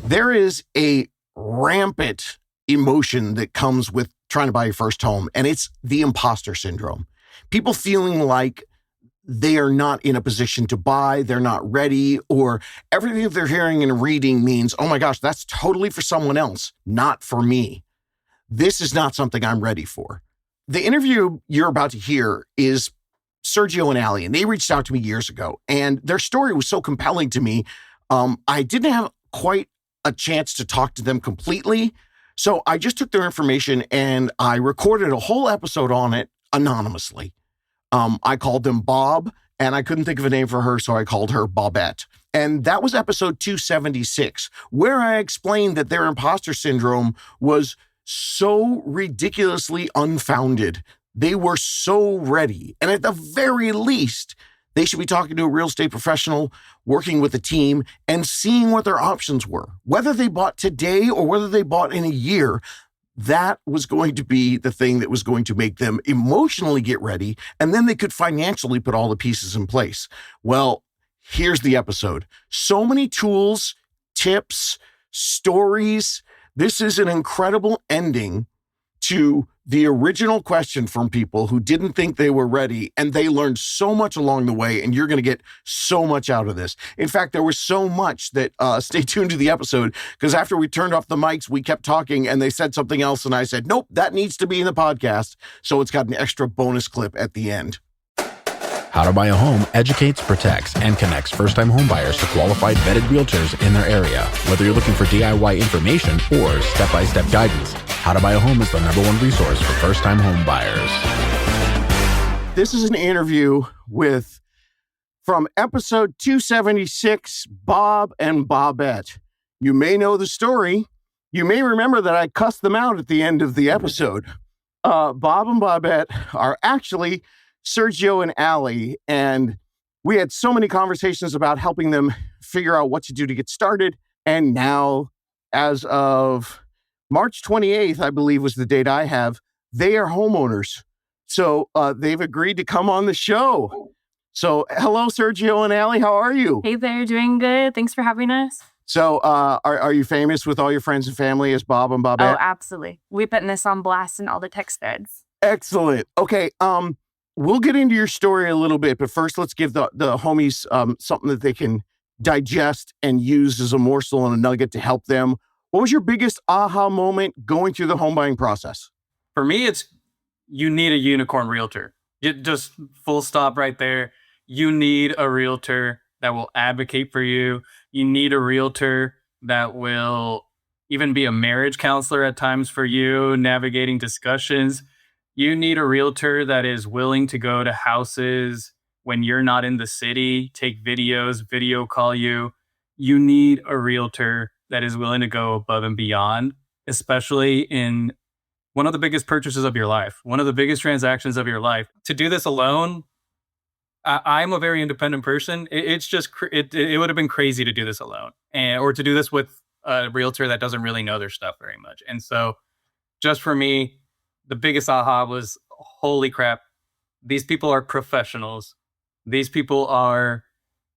There is a rampant emotion that comes with trying to buy your first home, and it's the imposter syndrome. People feeling like they are not in a position to buy, they're not ready, or everything that they're hearing and reading means, oh my gosh, that's totally for someone else, not for me. This is not something I'm ready for. The interview you're about to hear is Sergio and Ali, and they reached out to me years ago, and their story was so compelling to me. I didn't have quite a chance to talk to them completely, so I just took their information and I recorded a whole episode on it anonymously. I called them Bob, and I couldn't think of a name for her, so I called her Bobcat. And that was episode 276, where I explained that their imposter syndrome was so ridiculously unfounded. They were so ready. And at the very least, they should be talking to a real estate professional, working with a team, and seeing what their options were. Whether they bought today or whether they bought in a year, that was going to be the thing that was going to make them emotionally get ready, and then they could financially put all the pieces in place. Well, here's the episode. So many tools, tips, stories. This is an incredible ending to the original question from people who didn't think they were ready, and they learned so much along the way, and you're going to get so much out of this. In fact, there was so much that, stay tuned to the episode, because after we turned off the mics, we kept talking, and they said something else, and I said, nope, that needs to be in the podcast, so it's got an extra bonus clip at the end. How to Buy a Home educates, protects, and connects first-time homebuyers to qualified vetted realtors in their area. Whether you're looking for DIY information or step-by-step guidance, How to Buy a Home is the #1 resource for first-time homebuyers. This is an interview from episode 276, Bob and Bobette. You may know the story. You may remember that I cussed them out at the end of the episode. Bob and Bobette are actually Sergio and Ali, and we had so many conversations about helping them figure out what to do to get started. And now, as of March 28th, I believe was the date I have, they are homeowners. So they've agreed to come on the show. So hello, Sergio and Ali. How are you? Hey there, doing good. Thanks for having us. So are you famous with all your friends and family as Bob and Bobette? Oh, absolutely. We're putting this on blast in all the text threads. Excellent. Okay. We'll get into your story a little bit, but first let's give the homies something that they can digest and use as a morsel and a nugget to help them. What was your biggest aha moment going through the home buying process? For me, it's you need a unicorn realtor. Just full stop right there. You need a realtor that will advocate for you. You need a realtor that will even be a marriage counselor at times for you, navigating discussions. You need a realtor that is willing to go to houses when you're not in the city, take videos, video call you. You need a realtor that is willing to go above and beyond, especially in one of the biggest purchases of your life, one of the biggest transactions of your life. To do this alone, I'm a very independent person. It would have been crazy to do this alone, or to do this with a realtor that doesn't really know their stuff very much. And so just for me, the biggest aha was, holy crap, these people are professionals. These people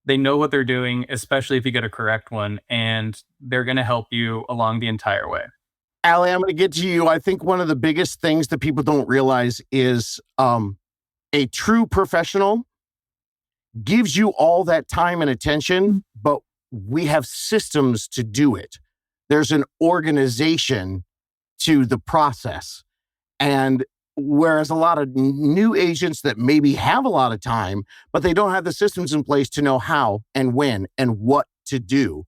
they know what they're doing, especially if you get a correct one, and they're going to help you along the entire way. Ali, I'm going to get to you. I think one of the biggest things that people don't realize is a true professional gives you all that time and attention, but we have systems to do it. There's an organization to the process. And whereas a lot of new agents that maybe have a lot of time, but they don't have the systems in place to know how and when and what to do.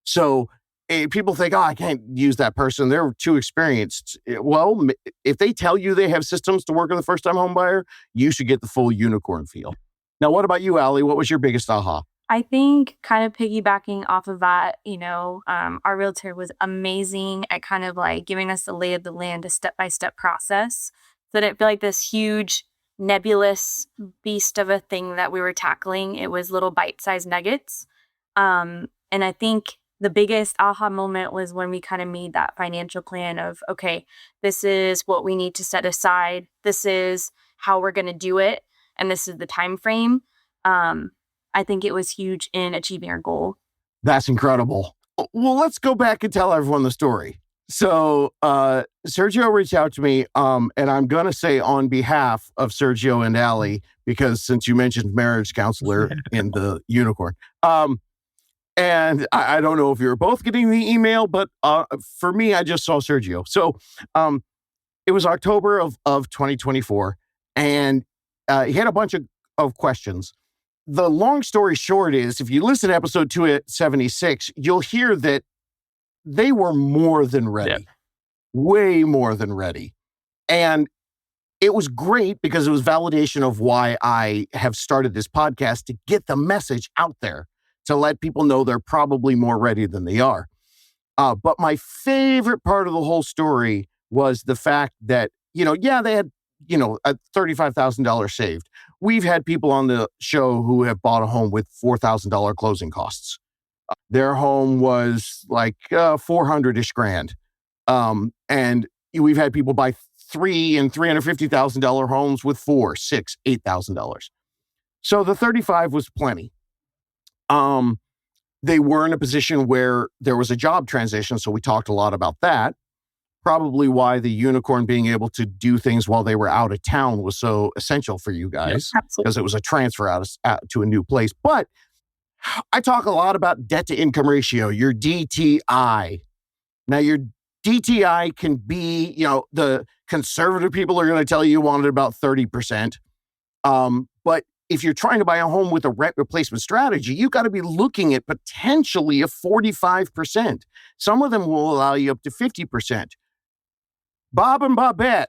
So people think, I can't use that person. They're too experienced. Well, if they tell you they have systems to work with a first-time home buyer, you should get the full unicorn feel. Now, what about you, Ali? What was your biggest aha? I think kind of piggybacking off of that, our realtor was amazing at kind of like giving us the lay of the land, a step-by-step process. So I didn't feel like this huge nebulous beast of a thing that we were tackling. It was little bite-sized nuggets. And I think the biggest aha moment was when we kind of made that financial plan of, okay, this is what we need to set aside. This is how we're going to do it. And this is the time frame. I think it was huge in achieving our goal. That's incredible. Well, let's go back and tell everyone the story. So Sergio reached out to me, and I'm going to say on behalf of Sergio and Ali, because since you mentioned marriage counselor in the unicorn, and I don't know if you were both getting the email, but for me, I just saw Sergio. So it was October of 2024, and he had a bunch of questions. The long story short is, if you listen to episode 276, you'll hear that they were more than ready, way more than ready. And it was great because it was validation of why I have started this podcast, to get the message out there, to let people know they're probably more ready than they are. But my favorite part of the whole story was the fact that, they had, a $35,000 saved. We've had people on the show who have bought a home with $4,000 closing costs. Their home was like 400-ish grand. And we've had people buy $300,000 and $350,000 homes with $4,000, $6,000, $8,000. So the 35 was plenty. They were in a position where there was a job transition, so we talked a lot about that. Probably why the unicorn being able to do things while they were out of town was so essential for you guys, because it was a transfer out to a new place. But I talk a lot about debt to income ratio, your DTI. Now, your DTI can be, the conservative people are going to tell you want it about 30%. But if you're trying to buy a home with a rent replacement strategy, you got to be looking at potentially a 45%. Some of them will allow you up to 50%. Bob and Bobette,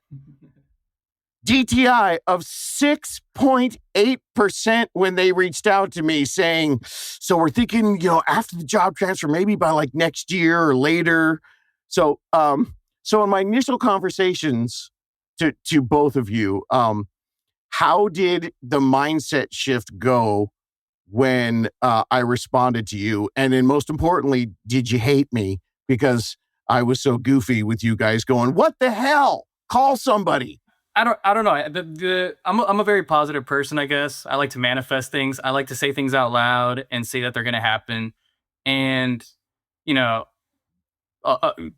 DTI of 6.8% when they reached out to me saying, so we're thinking, after the job transfer, maybe by like next year or later. So in my initial conversations to both of you, how did the mindset shift go when I responded to you? And then most importantly, did you hate me because I was so goofy with you guys going, what the hell? Call somebody. I don't know. I'm a very positive person, I guess. I like to manifest things. I like to say things out loud and say that they're going to happen. And, to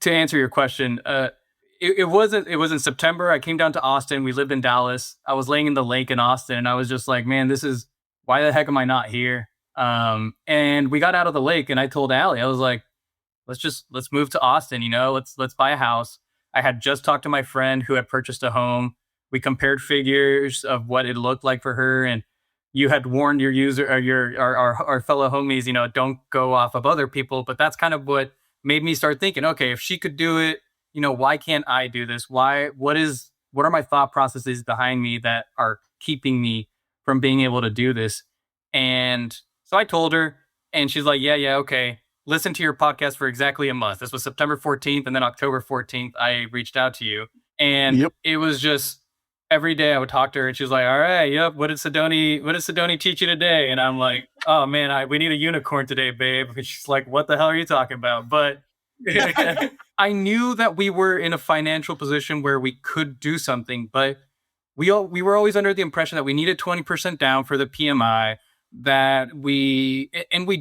answer your question, it was in September. I came down to Austin. We lived in Dallas. I was laying in the lake in Austin, and I was just like, man, why the heck am I not here? And we got out of the lake, and I told Ali, I was like, let's move to Austin, let's buy a house. I had just talked to my friend who had purchased a home. We compared figures of what it looked like for her, and you had warned your user or our fellow homies, don't go off of other people. But that's kind of what made me start thinking, okay, if she could do it, why can't I do this? What are my thought processes behind me that are keeping me from being able to do this? And so I told her, and she's like, yeah, okay. Listen to your podcast for exactly a month. This was September 14th, and then October 14th, I reached out to you. And It was just every day I would talk to her, and she was like, all right, yep, what did Sidoni teach you today? And I'm like, oh man, we need a unicorn today, babe. And she's like, what the hell are you talking about? But I knew that we were in a financial position where we could do something, but we were always under the impression that we needed 20% down for the PMI, that we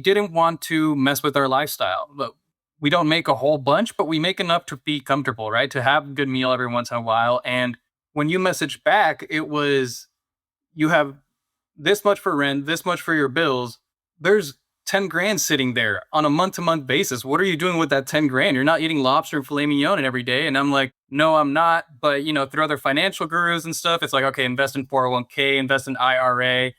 didn't want to mess with our lifestyle. But we don't make a whole bunch, but we make enough to be comfortable, right? To have a good meal every once in a while. And when you message back, it was, you have this much for rent, this much for your bills. There's 10 grand sitting there on a month-to-month basis. What are you doing with that 10 grand? You're not eating lobster and filet mignon every day. And I'm like, no, I'm not. But, through other financial gurus and stuff, it's like, okay, invest in 401k, invest in IRA.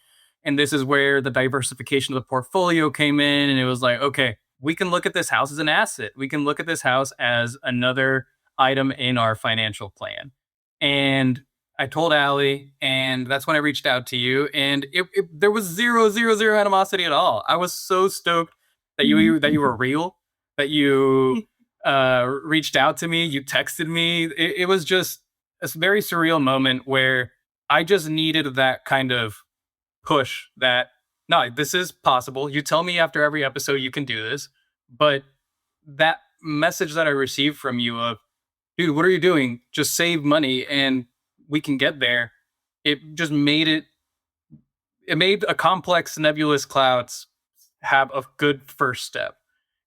And this is where the diversification of the portfolio came in. And it was like, okay, we can look at this house as an asset. We can look at this house as another item in our financial plan. And I told Ali, and that's when I reached out to you. And there was zero animosity at all. I was so stoked that you were real, that you reached out to me, you texted me. It was just a very surreal moment where I just needed that kind of push that, no, this is possible. You tell me after every episode you can do this. But that message that I received from you of, dude, what are you doing? Just save money and we can get there. It just made a complex nebulous clouds have a good first step.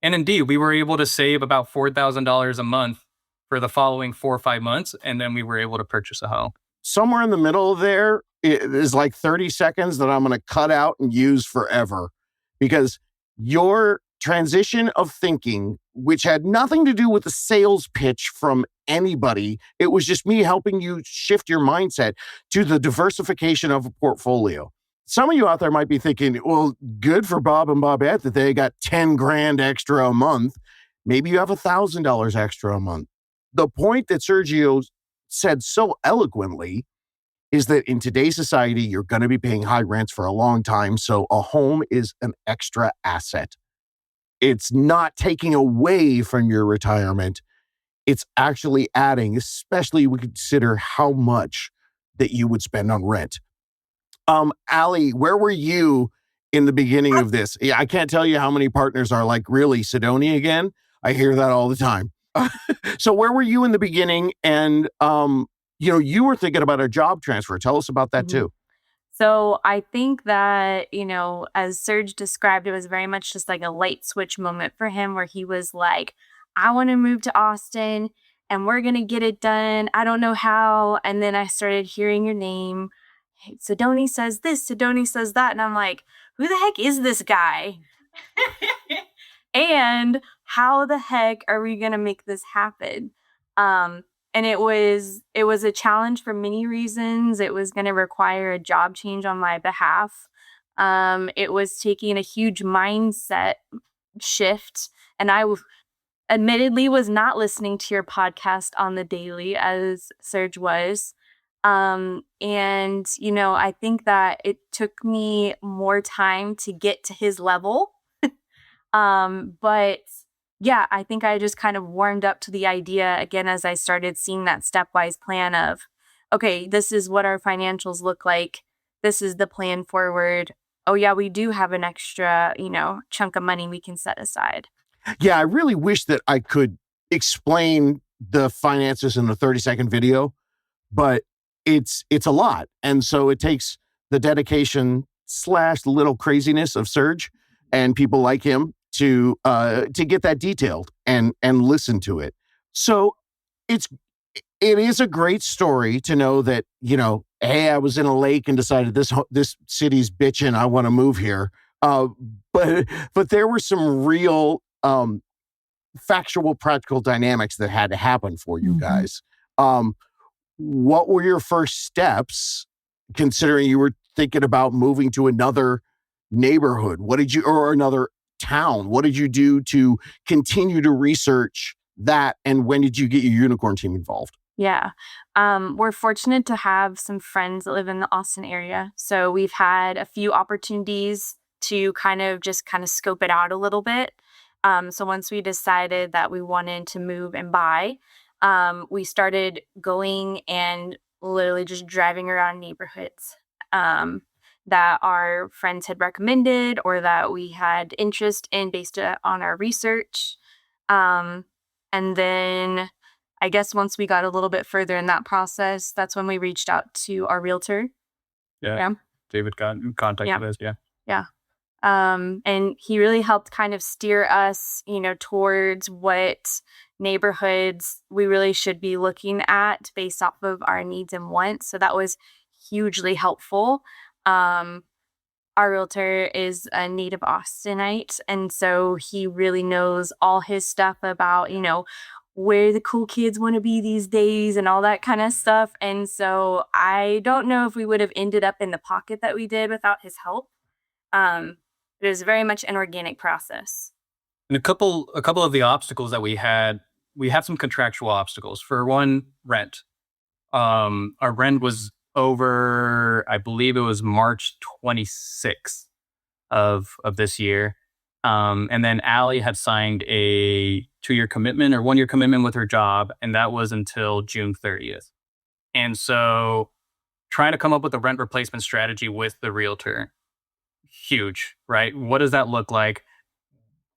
And indeed, we were able to save about $4,000 a month for the following 4 or 5 months. And then we were able to purchase a home. Somewhere in the middle there is like 30 seconds that I'm going to cut out and use forever, because your transition of thinking, which had nothing to do with the sales pitch from anybody, it was just me helping you shift your mindset to the diversification of a portfolio. Some of you out there might be thinking, well, good for Bob and Bobette that they got 10 grand extra a month. Maybe you have $1,000 extra a month. The point that Sergio said so eloquently is that in today's society, you're going to be paying high rents for a long time. So a home is an extra asset. It's not taking away from your retirement. It's actually adding, especially we consider how much that you would spend on rent. Ali, where were you in the beginning of this? Yeah, I can't tell you how many partners are like, really, Sidonia again? I hear that all the time. So where were you in the beginning? And, you were thinking about a job transfer. Tell us about that too. So I think that, as Serge described, it was very much just like a light switch moment for him where he was like, I want to move to Austin and we're going to get it done. I don't know how. And then I started hearing your name. Hey, Sidoni says this, Sidoni says that. And I'm like, who the heck is this guy? And how the heck are we going to make this happen? And it was a challenge for many reasons. It was going to require a job change on my behalf. It was taking a huge mindset shift. And I admittedly was not listening to your podcast on the daily as Serge was. And, I think that it took me more time to get to his level. But yeah, I think I just kind of warmed up to the idea again as I started seeing that stepwise plan of, okay, this is what our financials look like. This is the plan forward. Oh yeah, we do have an extra, chunk of money we can set aside. Yeah, I really wish that I could explain the finances in a 30-second video, but it's a lot. And so it takes the dedication / little craziness of Serge and people like him to get that detailed and listen to it. So it is a great story to know that, hey, I was in a lake and decided this city's bitching, I want to move here. But there were some real factual, practical dynamics that had to happen for you guys. What were your first steps, considering you were thinking about moving to another neighborhood? Or another town? What did you do to continue to research that? And when did you get your unicorn team involved? Yeah. We're fortunate to have some friends that live in the Austin area. So we've had a few opportunities to kind of scope it out a little bit. So once we decided that we wanted to move and buy, we started going and literally just driving around neighborhoods that our friends had recommended or that we had interest in based on our research. And then I guess once we got a little bit further in that process, that's when we reached out to our realtor. Yeah. David got contacted us. Yeah. Yeah. And he really helped kind of steer us, towards what neighborhoods we really should be looking at based off of our needs and wants. So that was hugely helpful. Our realtor is a native Austinite, and so he really knows all his stuff about, where the cool kids want to be these days and all that kind of stuff. And so I don't know if we would have ended up in the pocket that we did without his help. It was very much an organic process. And a couple of the obstacles that we had some contractual obstacles. For one, rent. Our rent was over, I believe it was March 26th of this year. And then Ali had signed a 2-year commitment or 1-year commitment with her job, and that was until June 30th. And so trying to come up with a rent replacement strategy with the realtor, huge, right? What does that look like?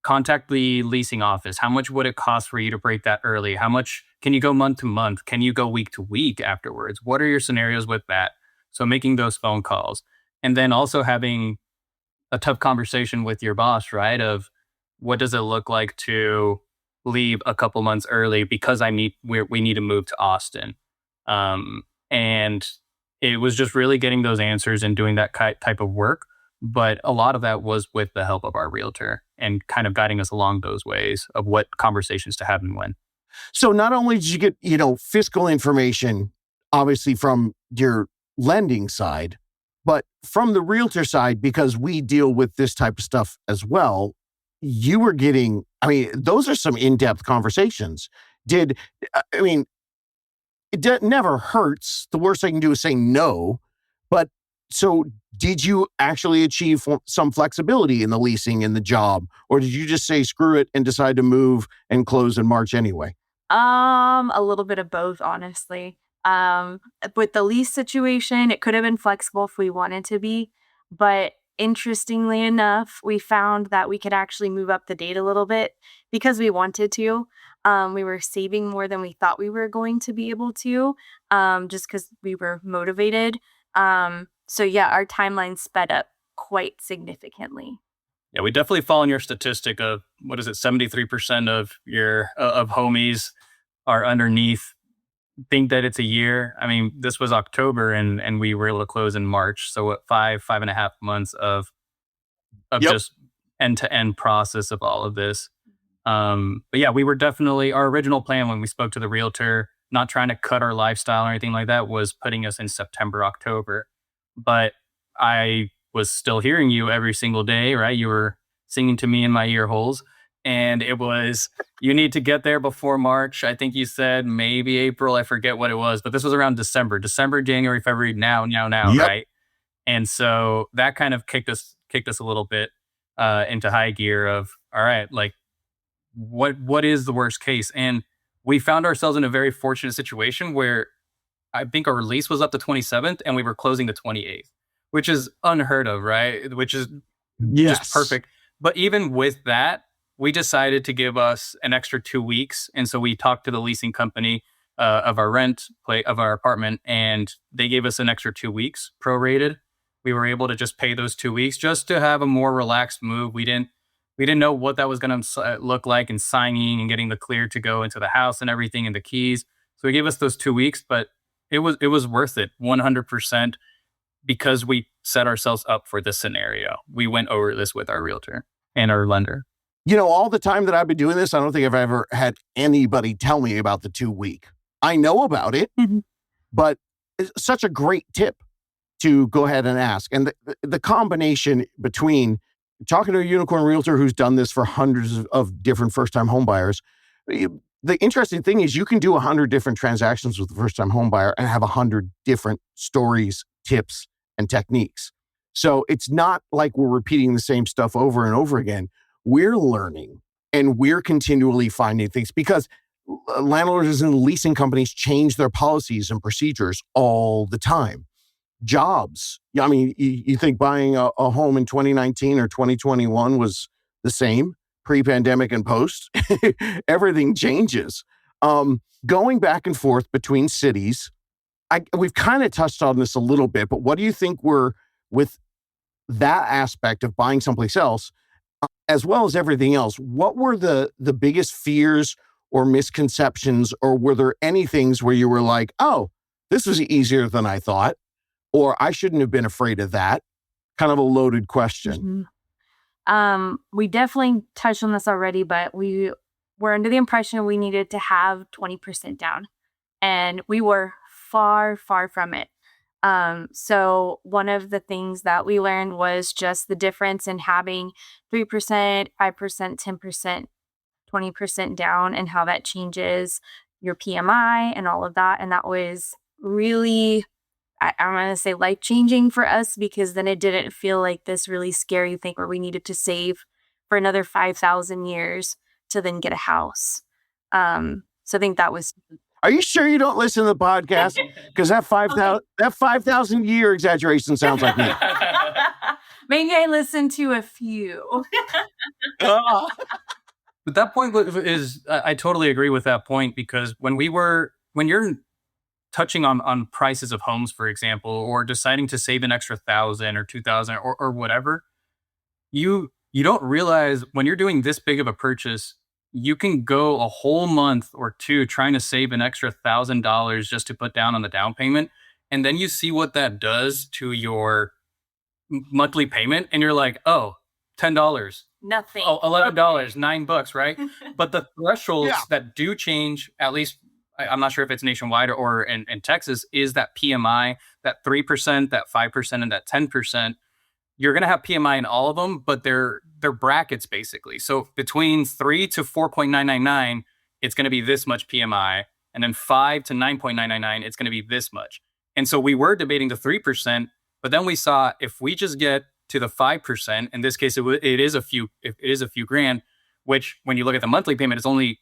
Contact the leasing office. How much would it cost for you to break that early? How much can you go month to month? Can you go week to week afterwards? What are your scenarios with that? So making those phone calls, and then also having a tough conversation with your boss, right? Of, what does it look like to leave a couple months early because we need to move to Austin. And it was just really getting those answers and doing that type of work. But a lot of that was with the help of our realtor and kind of guiding us along those ways of what conversations to have and when. So not only did you get, fiscal information, obviously from your lending side, but from the realtor side, because we deal with this type of stuff as well, you were getting, those are some in-depth conversations. It never hurts. The worst I can do is say no. But so did you actually achieve some flexibility in the leasing and the job? Or did you just say, screw it and decide to move and close in March anyway? A little bit of both, honestly. With the lease situation, it could have been flexible if we wanted to be, but interestingly enough, we found that we could actually move up the date a little bit because we wanted to. We were saving more than we thought we were going to be able to, just because we were motivated. So yeah, our timeline sped up quite significantly. Yeah, we definitely fall in your statistic of, 73% of your of homies are underneath, think that it's a year. This was October and we were able to close in March. So what, 5.5 months of Yep. just end-to-end process of all of this. But yeah, we were definitely, our original plan when we spoke to the realtor, not trying to cut our lifestyle or anything like that, was putting us in September, October. But I was still hearing you every single day, right? You were singing to me in my ear holes. And it was, you need to get there before March. I think you said maybe April. I forget what it was, but this was around December, January, February, now, Yep. right? And so that kind of kicked us a little bit into high gear of, all right, like what is the worst case? And we found ourselves in a very fortunate situation where I think our lease was up the 27th and we were closing the 28th, which is unheard of, right? Which is just perfect. But even with that, we decided to give us an extra 2 weeks. And so we talked to the leasing company of our of our apartment, and they gave us an extra 2 weeks prorated. We were able to just pay those 2 weeks just to have a more relaxed move. We didn't know what that was going to look like, and signing and getting the clear to go into the house and everything and the keys. So he gave us those 2 weeks, but it was worth it 100% because we set ourselves up for this scenario. We went over this with our realtor and our lender. All the time that I've been doing this, I don't think I've ever had anybody tell me about the 2 week. I know about it, but it's such a great tip to go ahead and ask. And the combination between talking to a unicorn realtor who's done this for hundreds of different first-time home buyers, the interesting thing is you can do 100 different transactions with a first-time home buyer and have 100 different stories, tips, and techniques. So it's not like we're repeating the same stuff over and over again. We're learning and we're continually finding things because landlords and leasing companies change their policies and procedures all the time. Jobs. You think buying a home in 2019 or 2021 was the same pre-pandemic and post? Everything changes. Going back and forth between cities, we've kind of touched on this a little bit, but what do you think were with that aspect of buying someplace else, as well as everything else? What were the biggest fears or misconceptions, or were there any things where you were like, oh, this was easier than I thought, or I shouldn't have been afraid of that? Kind of a loaded question. We definitely touched on this already, but we were under the impression we needed to have 20% down, and we were far, far from it. So one of the things that we learned was just the difference in having 3%, 5%, 10%, 20% down, and how that changes your PMI and all of that. And that was really, I'm going to say, life-changing for us, because then it didn't feel like this really scary thing where we needed to save for another 5,000 years to then get a house. So I think that was... Are you sure you don't listen to the podcast? Because that 5,000 year exaggeration sounds like me. Maybe I listened to a few. But that point is, I totally agree with that point, because when you're touching on prices of homes, for example, or deciding to save an extra 1,000 or 2,000 or whatever, you you don't realize when you're doing this big of a purchase, you can go a whole month or two trying to save an extra $1,000 just to put down on the down payment. And then you see what that does to your monthly payment. And you're like, oh, $10. Nothing. Oh, $11, $9, right? But the thresholds Yeah. that do change, at least I'm not sure if it's nationwide or in Texas, is that PMI, that 3%, that 5%, and that 10%. You're going to have PMI in all of them, but they're brackets basically. So between 3 to 4.999, it's going to be this much PMI. And then 5 to 9.999, it's going to be this much. And so we were debating the 3%, but then we saw if we just get to the 5%, in this case, it is a few grand, which when you look at the monthly payment, it's only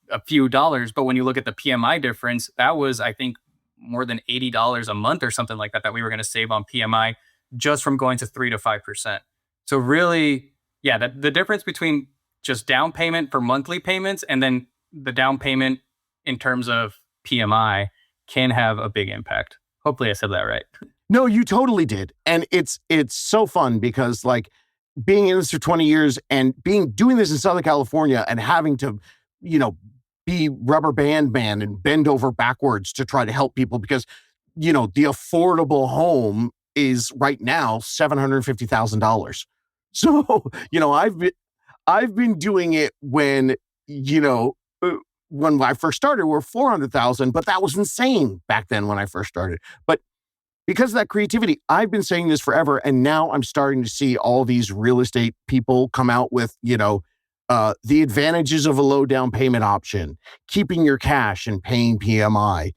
a few dollars. But when you look at the PMI difference, that was, I think, more than $80 a month or something like that we were going to save on PMI just from going to 3 to 5%. So really, yeah, the difference between just down payment for monthly payments and then the down payment in terms of PMI can have a big impact. Hopefully I said that right. No, you totally did. And it's so fun because like being in this for 20 years and doing this in Southern California and having to, be rubber band man and bend over backwards to try to help people because, the affordable home is right now $750,000. So, I've been doing it when, when I first started, we're 400,000, but that was insane back then when I first started. But because of that creativity, I've been saying this forever, and now I'm starting to see all these real estate people come out with, the advantages of a low down payment option, keeping your cash and paying PMI.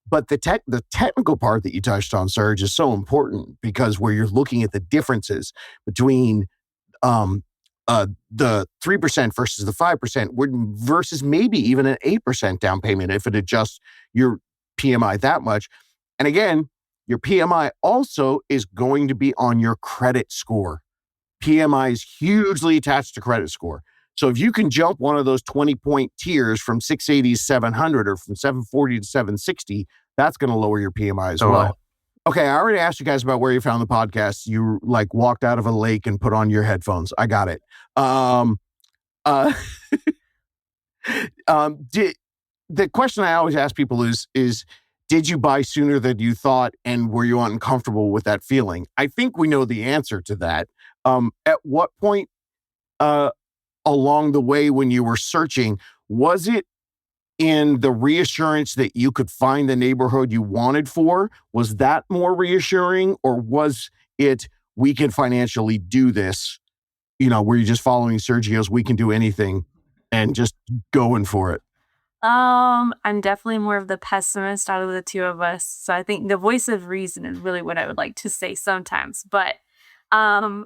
But the technical part that you touched on, Serge, is so important because where you're looking at the differences between the 3% versus the 5% versus maybe even an 8% down payment if it adjusts your PMI that much. And again, your PMI also is going to be on your credit score. PMI is hugely attached to credit score. So if you can jump one of those 20-point tiers from 680 to 700 or from 740 to 760, that's going to lower your PMI as well. Okay, I already asked you guys about where you found the podcast. You like walked out of a lake and put on your headphones. I got it. The question I always ask people is did you buy sooner than you thought, and were you uncomfortable with that feeling? I think we know the answer to that. At what point along the way when you were searching, was it in the reassurance that you could find the neighborhood you wanted for? Was that more reassuring, or was it we can financially do this? Were you just following Sergio's "we can do anything" and just going for it? I'm definitely more of the pessimist out of the two of us. So I think the voice of reason is really what I would like to say sometimes. But I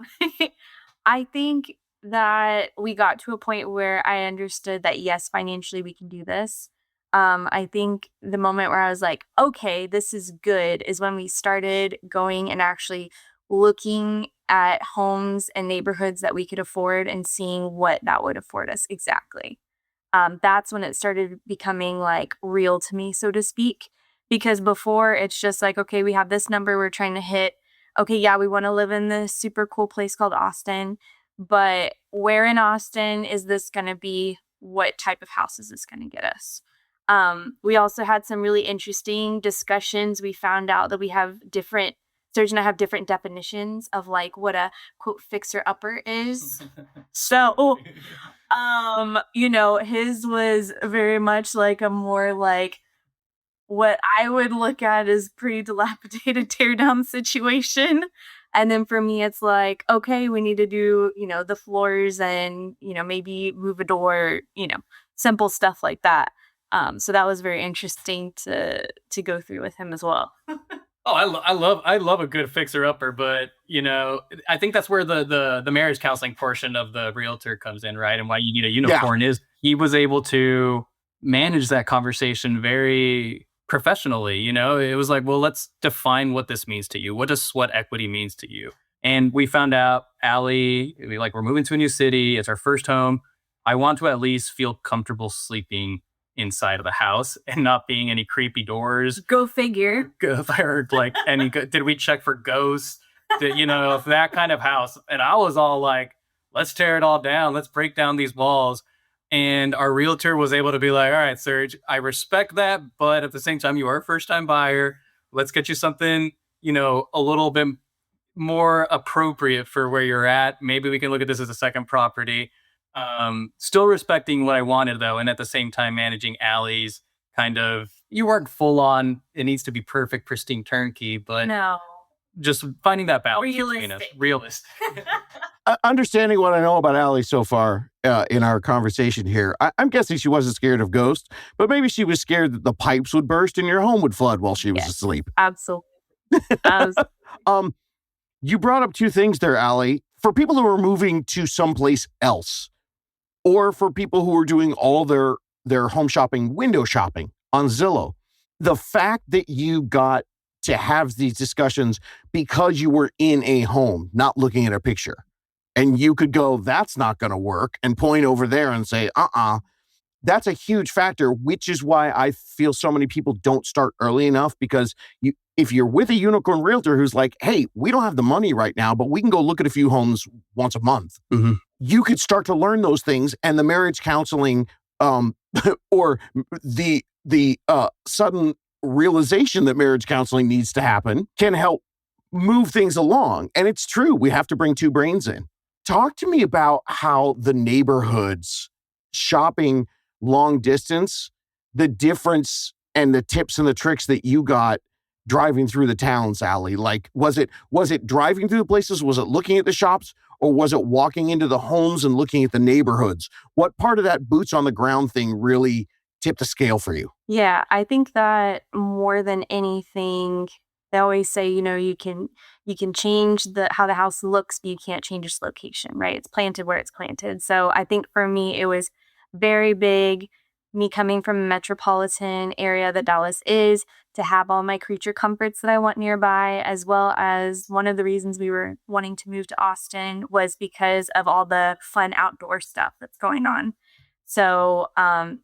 think that we got to a point where I understood that, yes, financially we can do this. I think the moment where I was like, okay, this is good, is when we started going and actually looking at homes and neighborhoods that we could afford and seeing what that would afford us exactly. That's when it started becoming like real to me, so to speak, because before it's just like, okay, we have this number we're trying to hit. Okay, yeah, we want to live in this super cool place called Austin, but where in Austin is this going to be? What type of house is this going to get us? We also had some really interesting discussions. We found out that Serge and I have different definitions of like what a quote fixer upper is. So, his was very much like a more like what I would look at as pretty dilapidated tear down situation. And then for me, it's like, okay, we need to do, the floors and, maybe move a door, simple stuff like that. So that was very interesting to go through with him as well. Oh, I love a good fixer upper, but I think that's where the marriage counseling portion of the realtor comes in, right? And why you need a unicorn is he was able to manage that conversation very professionally. It was like, well, let's define what this means to you. What does sweat equity means to you? And we found out, Ali, we're moving to a new city. It's our first home. I want to at least feel comfortable sleeping inside of the house and not being any creepy doors. Go figure. Did we check for ghosts? that kind of house. And I was all like, let's tear it all down. Let's break down these walls. And our realtor was able to be like, all right, Serge, I respect that. But at the same time, you are a first time buyer. Let's get you something, a little bit more appropriate for where you're at. Maybe we can look at this as a second property. Still respecting what I wanted though. And at the same time, managing Allie's kind of, you weren't full on, it needs to be perfect, pristine turnkey, but No. just finding that balance between us. Realistic. Understanding what I know about Allie so far in our conversation here, I'm guessing she wasn't scared of ghosts, but maybe she was scared that the pipes would burst and your home would flood while she was asleep. Absolutely. You brought up two things there, Allie. For people who are moving to someplace else, or for people who are doing all their home shopping, window shopping on Zillow, the fact that you got to have these discussions because you were in a home, not looking at a picture, and you could go, that's not going to work, and point over there and say, that's a huge factor, which is why I feel so many people don't start early enough, because if you're with a unicorn realtor who's like, hey, we don't have the money right now, but we can go look at a few homes once a month. Mm-hmm. You could start to learn those things, and the marriage counseling or the sudden realization that marriage counseling needs to happen can help move things along. And it's true, we have to bring two brains in. Talk to me about how the neighborhoods shopping long distance, the difference and the tips and the tricks that you got driving through the towns, Allie. Like, was it driving through the places? Was it looking at the shops? Or was it walking into the homes and looking at the neighborhoods? What part of that boots on the ground thing really tipped the scale for you? Yeah, I think that more than anything, they always say, you can change how the house looks, but you can't change its location, right? It's planted where it's planted. So I think for me, it was very big, me coming from a metropolitan area that Dallas is, to have all my creature comforts that I want nearby, as well as one of the reasons we were wanting to move to Austin was because of all the fun outdoor stuff that's going on. So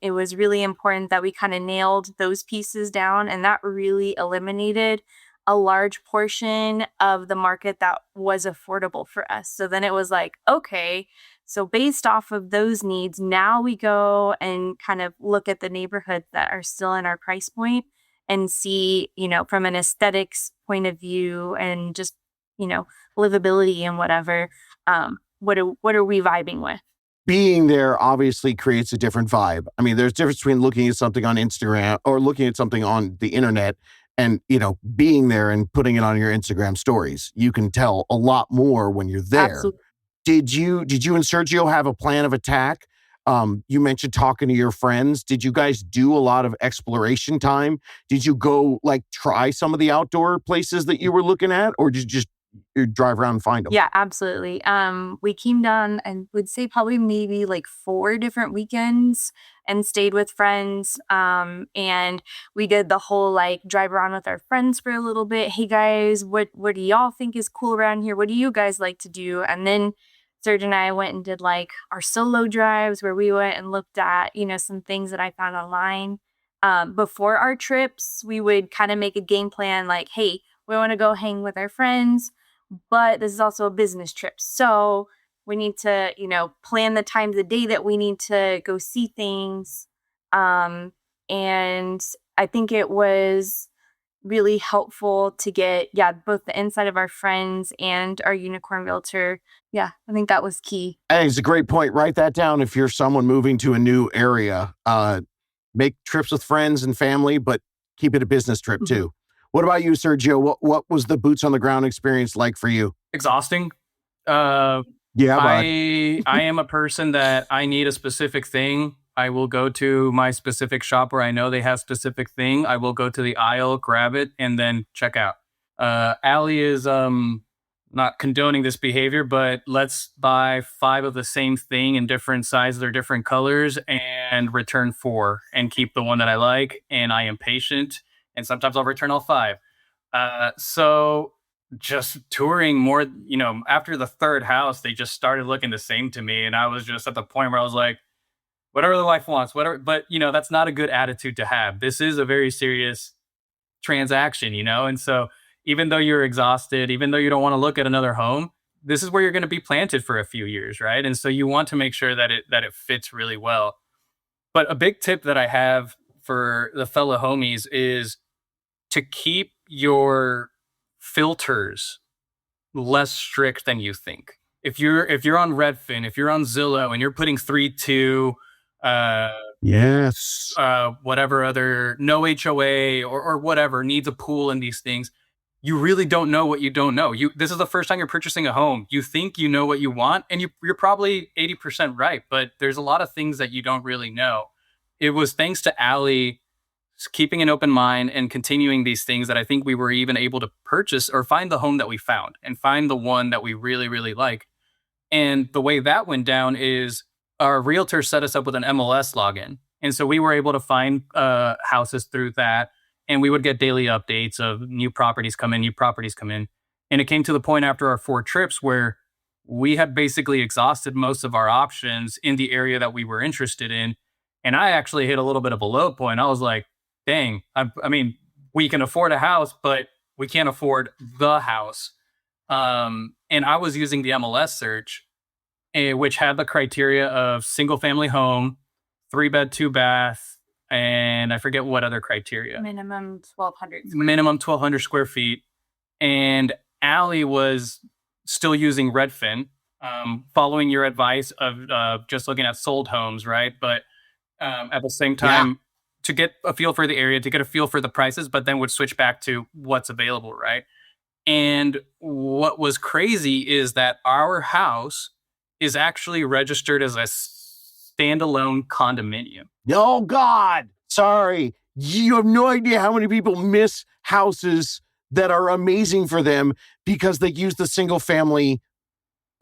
it was really important that we kind of nailed those pieces down, and that really eliminated a large portion of the market that was affordable for us. So then it was like, okay, so based off of those needs, now we go and kind of look at the neighborhoods that are still in our price point and see, from an aesthetics point of view and just, livability and whatever, what are we vibing with? Being there obviously creates a different vibe. I mean, there's a difference between looking at something on Instagram or looking at something on the internet and, being there and putting it on your Instagram stories. You can tell a lot more when you're there. Absolutely. Did you and Sergio have a plan of attack? You mentioned talking to your friends. Did you guys do a lot of exploration time? Did you go try some of the outdoor places that you were looking at, or did you just drive around and find them? Yeah, absolutely. We came down, I would say probably maybe 4 different weekends and stayed with friends. And we did the whole drive around with our friends for a little bit. Hey guys, what do y'all think is cool around here? What do you guys like to do? And then Serge and I went and did our solo drives where we went and looked at, some things that I found online. Before our trips, we would kind of make a game plan hey, we want to go hang with our friends, but this is also a business trip. So we need to, plan the times of the day that we need to go see things. And I think it was really helpful to get, both the inside of our friends and our unicorn realtor. Yeah, I think that was key. I think it's a great point. Write that down if you're someone moving to a new area. Make trips with friends and family, but keep it a business trip too. What about you, Sergio? What was the boots on the ground experience like for you? Exhausting. Yeah, I am a person that I need a specific thing. I will go to my specific shop where I know they have specific thing. I will go to the aisle, grab it, and then check out. Allie is not condoning this behavior, but let's buy 5 of the same thing in different sizes or different colors and return 4 and keep the one that I like. And I am patient, and sometimes I'll return all 5. So just touring more, after the 3rd house, they just started looking the same to me. And I was just at the point where I was like, whatever the wife wants, whatever. But, that's not a good attitude to have. This is a very serious transaction, and so even though you're exhausted, even though you don't want to look at another home, this is where you're going to be planted for a few years, right? And so you want to make sure that it fits really well. But a big tip that I have for the fellow homies is to keep your filters less strict than you think. If you're on Redfin, if you're on Zillow and you're putting 3-2, yes, whatever other no HOA or whatever needs a pool and these things, you really don't know what you don't know. This is the first time you're purchasing a home. You think you know what you want, and you're probably 80% right, but there's a lot of things that you don't really know. It was thanks to Ali keeping an open mind and continuing these things that I think we were even able to purchase or find the home that we found and find the one that we really, really like. And the way that went down is our realtor set us up with an MLS login. And so we were able to find houses through that. And we would get daily updates of new properties come in, new properties come in. And it came to the point after our 4 trips where we had basically exhausted most of our options in the area that we were interested in. And I actually hit a little bit of a low point. I was like, dang, I mean, we can afford a house, but we can't afford the house. And I was using the MLS search, which had the criteria of single family home, 3-bed, 2-bath, and I forget what other criteria. Minimum 1,200. Minimum 1,200 square feet. And Ali was still using Redfin, following your advice of just looking at sold homes, right? But at the same time, to get a feel for the area, to get a feel for the prices, but then would switch back to what's available, right? And what was crazy is that our house is actually registered as a standalone condominium. Oh, God. Sorry. You have no idea how many people miss houses that are amazing for them because they use the single family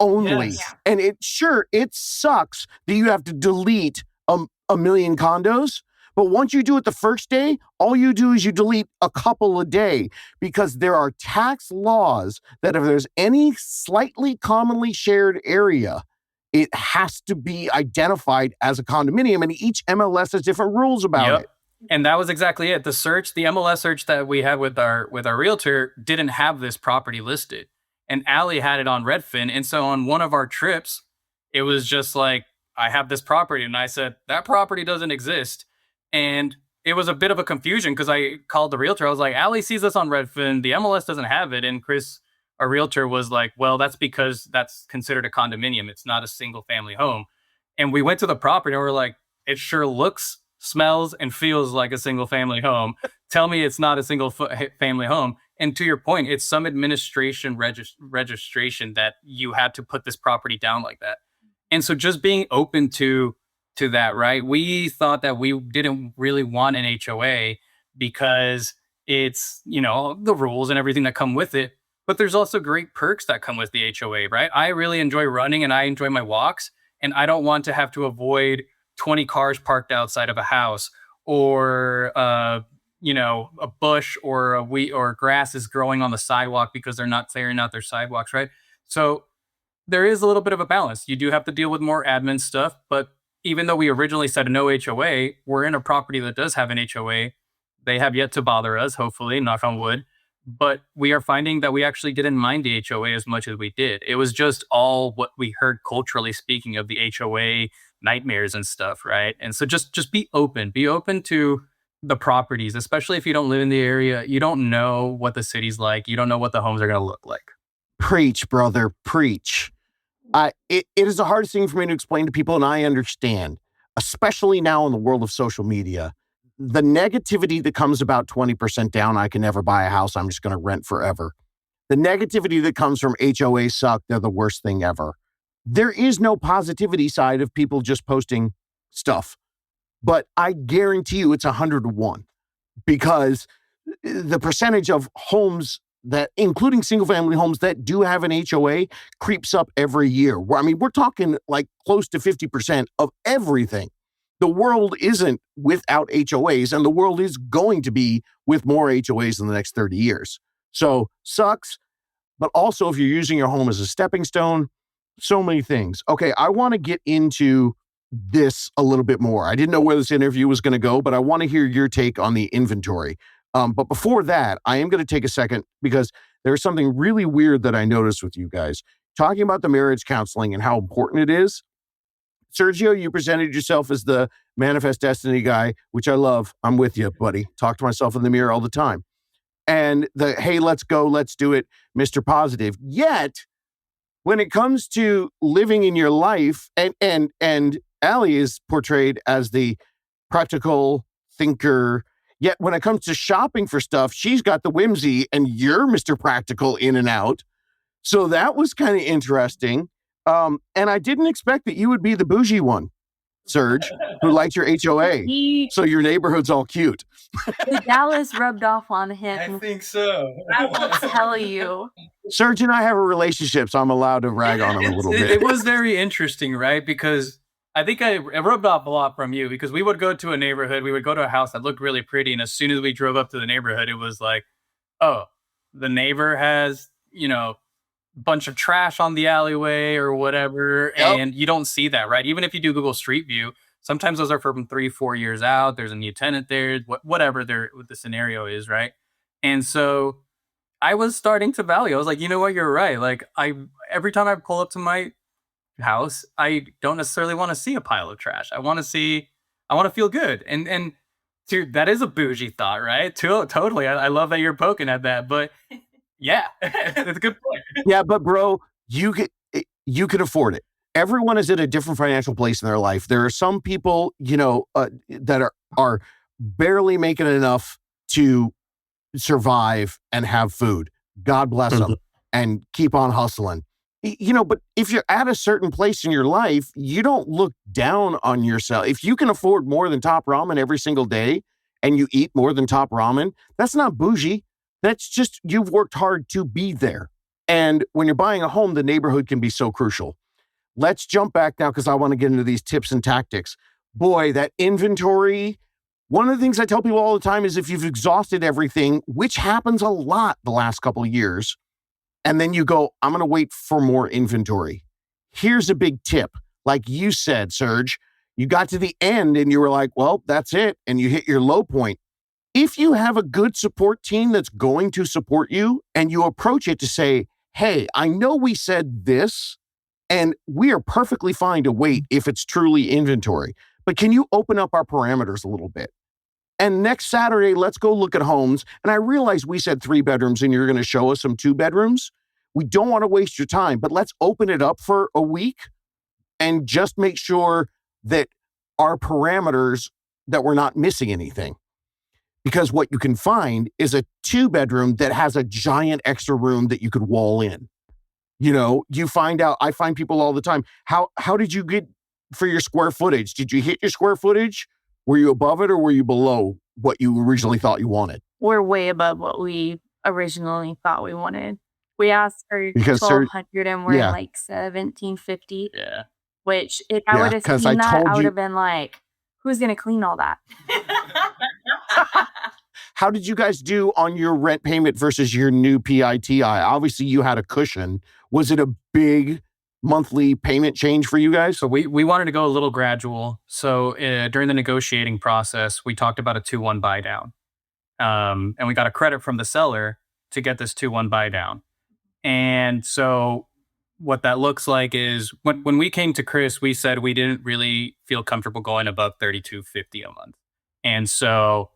only. Yes. And it sucks that you have to delete a million condos. But once you do it the first day, all you do is you delete a couple a day because there are tax laws that if there's any slightly commonly shared area, it has to be identified as a condominium, and each MLS has different rules about it. And that was exactly it. The MLS search that we had with our realtor didn't have this property listed. And Ali had it on Redfin. And so on one of our trips, it was just like, I have this property. And I said, that property doesn't exist. And it was a bit of a confusion because I called the realtor. I was like, Ali sees this on Redfin. The MLS doesn't have it. And Chris, our realtor, was like, well, that's because that's considered a condominium. It's not a single family home. And we went to the property and we're like, it sure looks, smells, and feels like a single family home. Tell me it's not a single family home. And to your point, it's some administration registration that you had to put this property down like that. And so just being open to that, right? We thought that we didn't really want an HOA because it's, the rules and everything that come with it. But there's also great perks that come with the HOA, right? I really enjoy running and I enjoy my walks, and I don't want to have to avoid 20 cars parked outside of a house or, a bush or a wheat or grass is growing on the sidewalk because they're not clearing out their sidewalks, right? So there is a little bit of a balance. You do have to deal with more admin stuff, but even though we originally said no HOA, we're in a property that does have an HOA. They have yet to bother us, hopefully, knock on wood. But we are finding that we actually didn't mind the HOA as much as we did. It was just all what we heard culturally speaking of the HOA nightmares and stuff, right? And so just be open to the properties, especially if you don't live in the area. You don't know what the city's like. You don't know what the homes are going to look like. Preach, brother, preach. It is the hardest thing for me to explain to people, and I understand, especially now in the world of social media. The negativity that comes about 20% down, I can never buy a house, I'm just going to rent forever. The negativity that comes from HOA suck, they're the worst thing ever. There is no positivity side of people just posting stuff. But I guarantee you it's 100 to 1 because the percentage of homes that, including single family homes that do have an HOA, creeps up every year. I mean, we're talking like close to 50% of everything. The world isn't without HOAs, and the world is going to be with more HOAs in the next 30 years. So sucks, but also if you're using your home as a stepping stone, so many things. Okay, I want to get into this a little bit more. I didn't know where this interview was going to go, but I want to hear your take on the inventory. But before that, I am going to take a second because there's something really weird that I noticed with you guys. Talking about the marriage counseling and how important it is. Sergio, you presented yourself as the manifest destiny guy, which I love. I'm with you, buddy. Talk to myself in the mirror all the time. And hey, let's go, let's do it, Mr. Positive. Yet, when it comes to living in your life, and Ali is portrayed as the practical thinker. Yet when it comes to shopping for stuff, she's got the whimsy and you're Mr. Practical in and out. So that was kind of interesting. And I didn't expect that you would be the bougie one, Serge, who likes your HOA. So your neighborhood's all cute. The Dallas rubbed off on him. I think so. I will tell you. Serge and I have a relationship, so I'm allowed to rag on him a little bit. It was very interesting, right? Because I think it rubbed off a lot from you, because we would go to a neighborhood, we would go to a house that looked really pretty, and as soon as we drove up to the neighborhood, it was like, oh, the neighbor has, bunch of trash on the alleyway or whatever. Yep. And you don't see that, right? Even if you do Google Street View, sometimes those are from 3-4 years out. There's a new tenant there, whatever the scenario is, right? And so I was starting to value. I was like, you know what, you're right. Like every time I pull up to my house, I don't necessarily want to see a pile of trash. I want to feel good. And dude, that is a bougie thought, right? Totally. I love that you're poking at that, but yeah, that's a good point. Yeah, but bro, you can afford it. Everyone is at a different financial place in their life. There are some people, that are barely making enough to survive and have food. God bless them and keep on hustling. But if you're at a certain place in your life, you don't look down on yourself. If you can afford more than top ramen every single day and you eat more than top ramen, that's not bougie. That's just, you've worked hard to be there. And when you're buying a home, the neighborhood can be so crucial. Let's jump back now because I want to get into these tips and tactics. Boy, that inventory. One of the things I tell people all the time is if you've exhausted everything, which happens a lot the last couple of years, and then you go, I'm going to wait for more inventory. Here's a big tip. Like you said, Serge, you got to the end and you were like, well, that's it. And you hit your low point. If you have a good support team that's going to support you and you approach it to say, hey, I know we said this and we are perfectly fine to wait if it's truly inventory, but can you open up our parameters a little bit? And next Saturday, let's go look at homes. And I realize we said 3 bedrooms and you're going to show us some 2 bedrooms. We don't want to waste your time, but let's open it up for a week and just make sure that our parameters, that we're not missing anything. Because what you can find is a 2 bedroom that has a giant extra room that you could wall in. You find out, I find people all the time, how did you get for your square footage? Did you hit your square footage? Were you above it or were you below what you originally thought you wanted? We're way above what we originally thought we wanted. We asked for 1,200 and we're like 1,750. Yeah. Which if I would have seen that, I would have been like, who's going to clean all that? How did you guys do on your rent payment versus your new PITI? Obviously, you had a cushion. Was it a big monthly payment change for you guys? So we wanted to go a little gradual. So during the negotiating process, we talked about a 2-1 buy down. And we got a credit from the seller to get this 2-1 buy down. And so what that looks like is when we came to Chris, we said we didn't really feel comfortable going above $3,250 a month. And so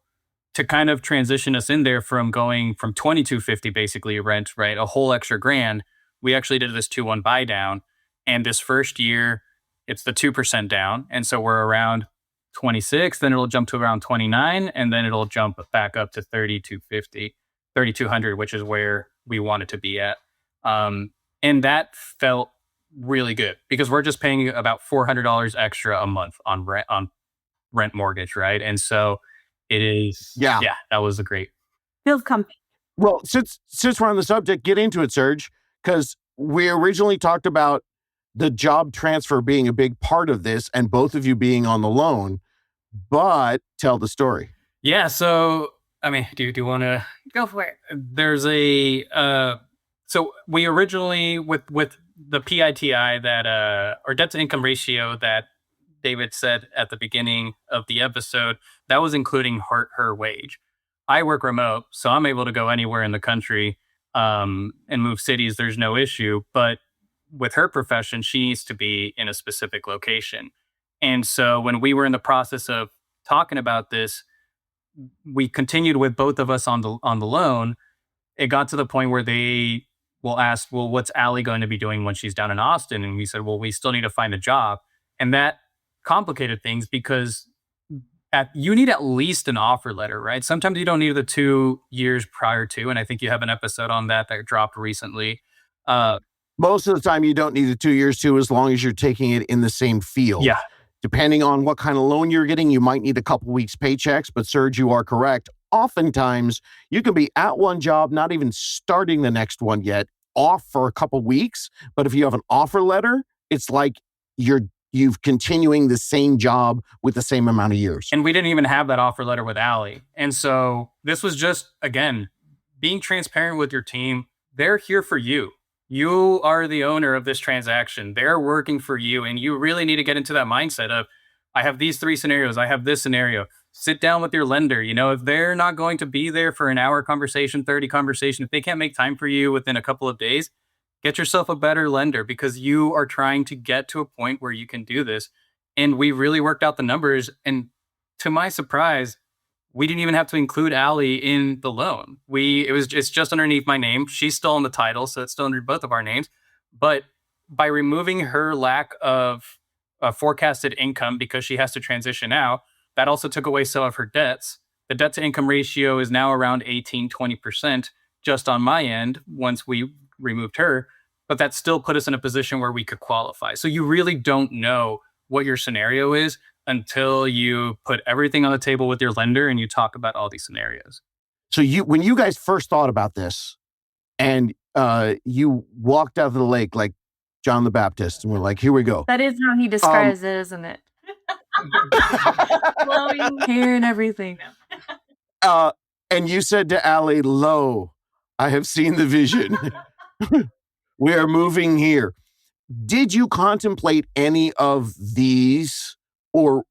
to kind of transition us in there from going from $2,250 basically rent, right, a whole extra grand, we actually did this 2-1 buy down. And this first year, it's the 2% down. And so we're around 26, then it'll jump to around 29, and then it'll jump back up to 3,250, 3,200, which is where we wanted to be at. And that felt really good because we're just paying about $400 extra a month on rent mortgage, right? And so it is, yeah, that was a great. Feels comfy. Well, since we're on the subject, get into it, Serge, because we originally talked about the job transfer being a big part of this and both of you being on the loan, but tell the story. Yeah. So, I mean, do you want to go for it? There's so we originally with the PITI that, or debt to income ratio that David said at the beginning of the episode, that was including her wage. I work remote, so I'm able to go anywhere in the country and move cities. There's no issue. But with her profession, she needs to be in a specific location. And so when we were in the process of talking about this, we continued with both of us on the loan. It got to the point where they will ask, well, what's Allie going to be doing when she's down in Austin? And we said, well, we still need to find a job. And that complicated things because you need at least an offer letter, right? Sometimes you don't need the 2 years prior to. And I think you have an episode on that dropped recently. Most of the time, you don't need the 2 years too, as long as you're taking it in the same field. Yeah. Depending on what kind of loan you're getting, you might need a couple weeks paychecks. But Serge, you are correct. Oftentimes, you can be at one job, not even starting the next one yet, off for a couple weeks. But if you have an offer letter, it's like you've continuing the same job with the same amount of years. And we didn't even have that offer letter with Allie. And so this was just, again, being transparent with your team. They're here for you. You are the owner of this transaction. They're working for you. And you really need to get into that mindset of, I have these 3 scenarios. I have this scenario. Sit down with your lender. You know, if they're not going to be there for an hour conversation, 30 conversation, if they can't make time for you within a couple of days, get yourself a better lender because you are trying to get to a point where you can do this. And we really worked out the numbers. And to my surprise, we didn't even have to include Allie in the loan. It's just underneath my name. She's still on the title, so it's still under both of our names. But by removing her lack of forecasted income because she has to transition out, that also took away some of her debts. The debt to income ratio is now around 18-20% just on my end once we removed her, but that still put us in a position where we could qualify. So you really don't know what your scenario is until you put everything on the table with your lender and you talk about all these scenarios. So when you guys first thought about this and you walked out of the lake like John the Baptist and we're like, here we go. That is how he describes it, isn't it? Flowing hair and everything. And you said to Allie, lo, I have seen the vision. We are moving here. Did you contemplate any of these or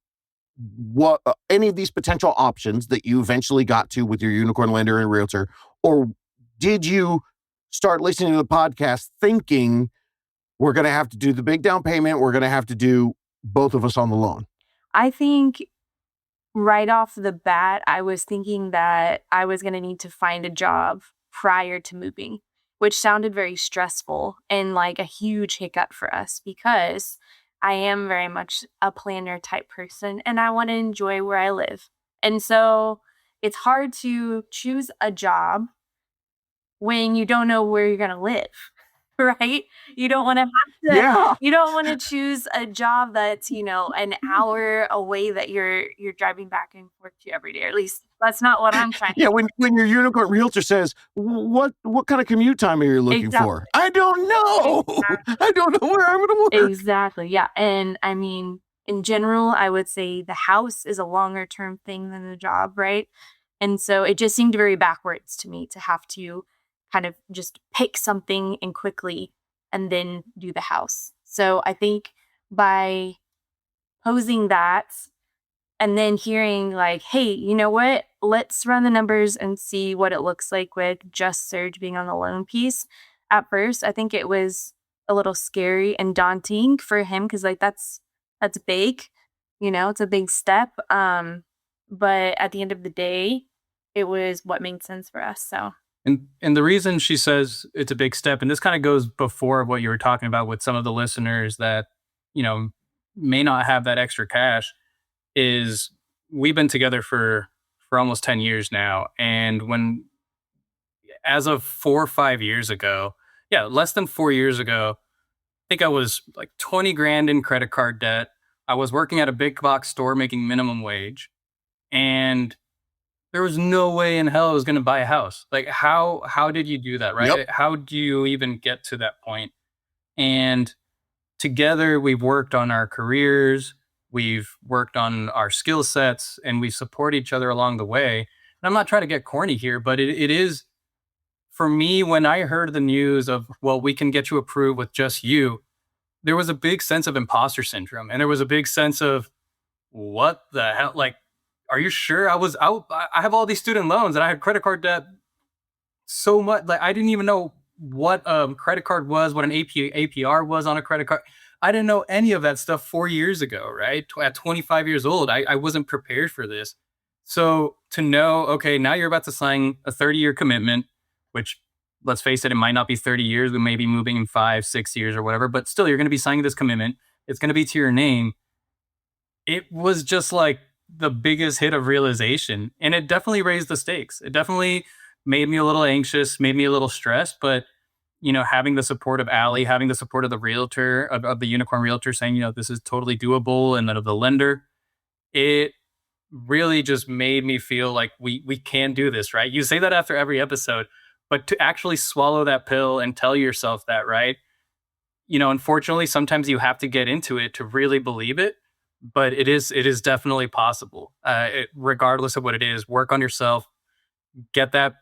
what any of these potential options that you eventually got to with your unicorn lender and realtor? Or did you start listening to the podcast thinking we're going to have to do the big down payment, we're going to have to do both of us on the loan? I think right off the bat, I was thinking that I was going to need to find a job prior to moving, which sounded very stressful and like a huge hiccup for us because I am very much a planner type person and I want to enjoy where I live. And so it's hard to choose a job when you don't know where you're going to live. Right? You don't want to have to, you don't want to choose a job that's, an hour away that you're driving back and forth to every day. Or at least that's not what I'm trying to do. When your unicorn realtor says, what kind of commute time are you looking for? I don't know. Exactly. I don't know where I'm going to work. Exactly. Yeah. And I mean, in general, I would say the house is a longer term thing than the job, right? And so it just seemed very backwards to me to have to kind of just pick something and quickly and then do the house. So I think by posing that and then hearing like, hey, you know what? Let's run the numbers and see what it looks like with just Serge being on the loan piece. At first, I think it was a little scary and daunting for him because like that's big, it's a big step. But at the end of the day, it was what made sense for us. So. And the reason she says it's a big step, and this kind of goes before what you were talking about with some of the listeners that, may not have that extra cash, is we've been together for almost 10 years now. And as of 4 or 5 years ago, less than 4 years ago, I think I was like 20 grand in credit card debt. I was working at a big box store making minimum wage. And there was no way in hell I was going to buy a house. Like, how did you do that, right? Yep. How do you even get to that point? And together, we've worked on our careers, we've worked on our skill sets, and we support each other along the way. And I'm not trying to get corny here, but it is, for me, when I heard the news of, well, we can get you approved with just you, there was a big sense of imposter syndrome. And there was a big sense of, what the hell? Like, are you sure? I have all these student loans and I had credit card debt so much. Like I didn't even know what credit card was, what an APR was on a credit card. I didn't know any of that stuff 4 years ago, right? At 25 years old, I wasn't prepared for this. So to know, okay, now you're about to sign a 30-year commitment, which let's face it, it might not be 30 years. We may be moving in 5, 6 years or whatever, but still you're going to be signing this commitment. It's going to be to your name. It was just like the biggest hit of realization. And it definitely raised the stakes. It definitely made me a little anxious, made me a little stressed, but having the support of Ali, having the support of the realtor, of the unicorn realtor saying, this is totally doable, and then of the lender, it really just made me feel like we can do this, right? You say that after every episode, but to actually swallow that pill and tell yourself that, right? Unfortunately, sometimes you have to get into it to really believe it, but it is definitely possible. Regardless of what it is, work on yourself, get that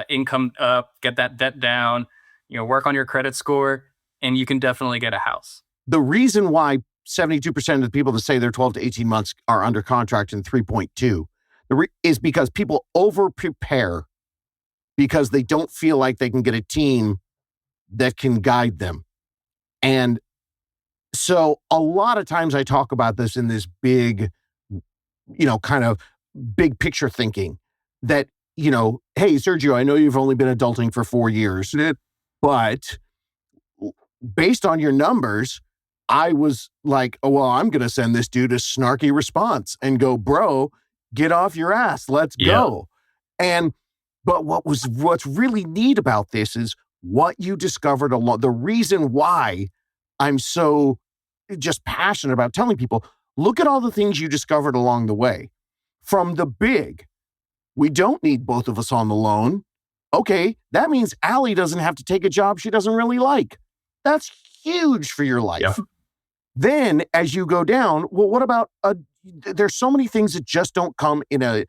income up, get that debt down, work on your credit score, and you can definitely get a house. The reason why 72% of the people that say they're 12 to 18 months are under contract in 3.2 is because people over prepare because they don't feel like they can get a team that can guide them. And so a lot of times I talk about this in this big, kind of big picture thinking that, hey, Sergio, I know you've only been adulting for 4 years, but based on your numbers, I was like, oh, well, I'm going to send this dude a snarky response and go, bro, get off your ass. Let's go. But what's really neat about this is what you discovered along. The reason why I'm so just passionate about telling people, look at all the things you discovered along the way. From the big, we don't need both of us on the loan. Okay, that means Ali doesn't have to take a job she doesn't really like. That's huge for your life. Yeah. Then as you go down, well, what about there's so many things that just don't come in a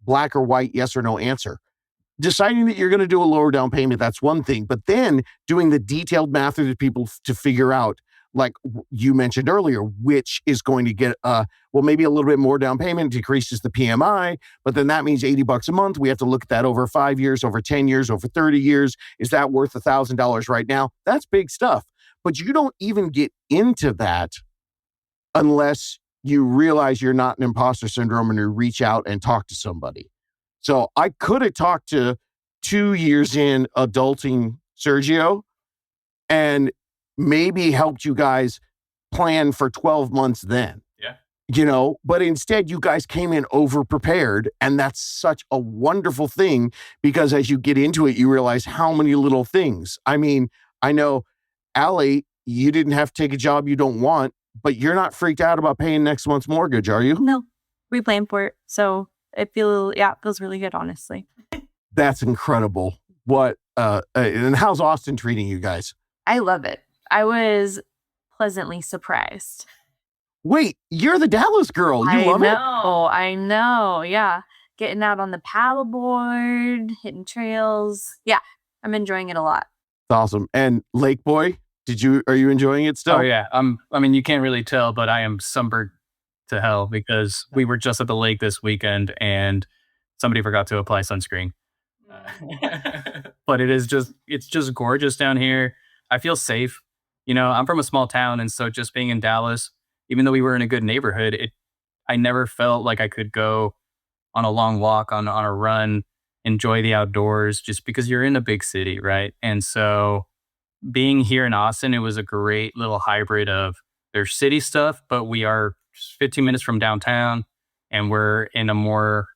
black or white yes or no answer. Deciding that you're going to do a lower down payment, that's one thing. But then doing the detailed math with people to figure out, like you mentioned earlier, which is going to get, maybe a little bit more down payment decreases the PMI, but then that means $80 a month. We have to look at that over 5 years, over 10 years, over 30 years. Is that worth $1,000 right now? That's big stuff. But you don't even get into that unless you realize you're not an imposter syndrome and you reach out and talk to somebody. So I could have talked to 2 years in adulting Sergio and maybe helped you guys plan for 12 months then. Yeah. But instead you guys came in over prepared, and that's such a wonderful thing because as you get into it, you realize how many little things. I mean, I know, Ali, you didn't have to take a job you don't want, but you're not freaked out about paying next month's mortgage, are you? No, we planned for it. So it feels really good, honestly. That's incredible. What, and how's Austin treating you guys? I love it. I was pleasantly surprised. Wait, you're the Dallas girl. You love it? Oh, I know. Yeah. Getting out on the paddleboard, hitting trails. Yeah. I'm enjoying it a lot. That's awesome. And Lake Boy, are you enjoying it still? Oh yeah. You can't really tell, but I am sunburned to hell because we were just at the lake this weekend and somebody forgot to apply sunscreen. But it's just gorgeous down here. I feel safe. I'm from a small town, and so just being in Dallas, even though we were in a good neighborhood, I never felt like I could go on a long walk, on a run, enjoy the outdoors, just because you're in a big city, right? And so being here in Austin, it was a great little hybrid of there's city stuff, but we are 15 minutes from downtown, and we're in a more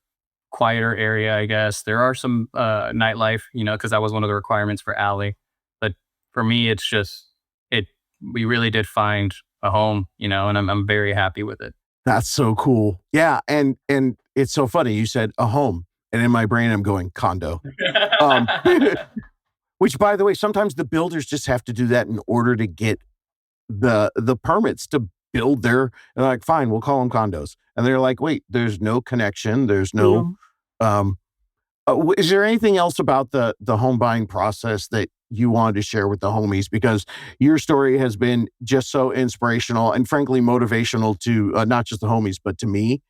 quieter area, I guess. There are some nightlife, because that was one of the requirements for Ali. But for me, it's just we really did find a home, and I'm very happy with it. That's so cool. Yeah, and it's so funny. You said a home, and in my brain, I'm going condo. Which, by the way, sometimes the builders just have to do that in order to get the permits to build they're like, fine, we'll call them condos. And they're like, wait, there's no connection. There's no, is there anything else about the home buying process that you wanted to share with the homies? Because your story has been just so inspirational and frankly motivational to not just the homies, but to me.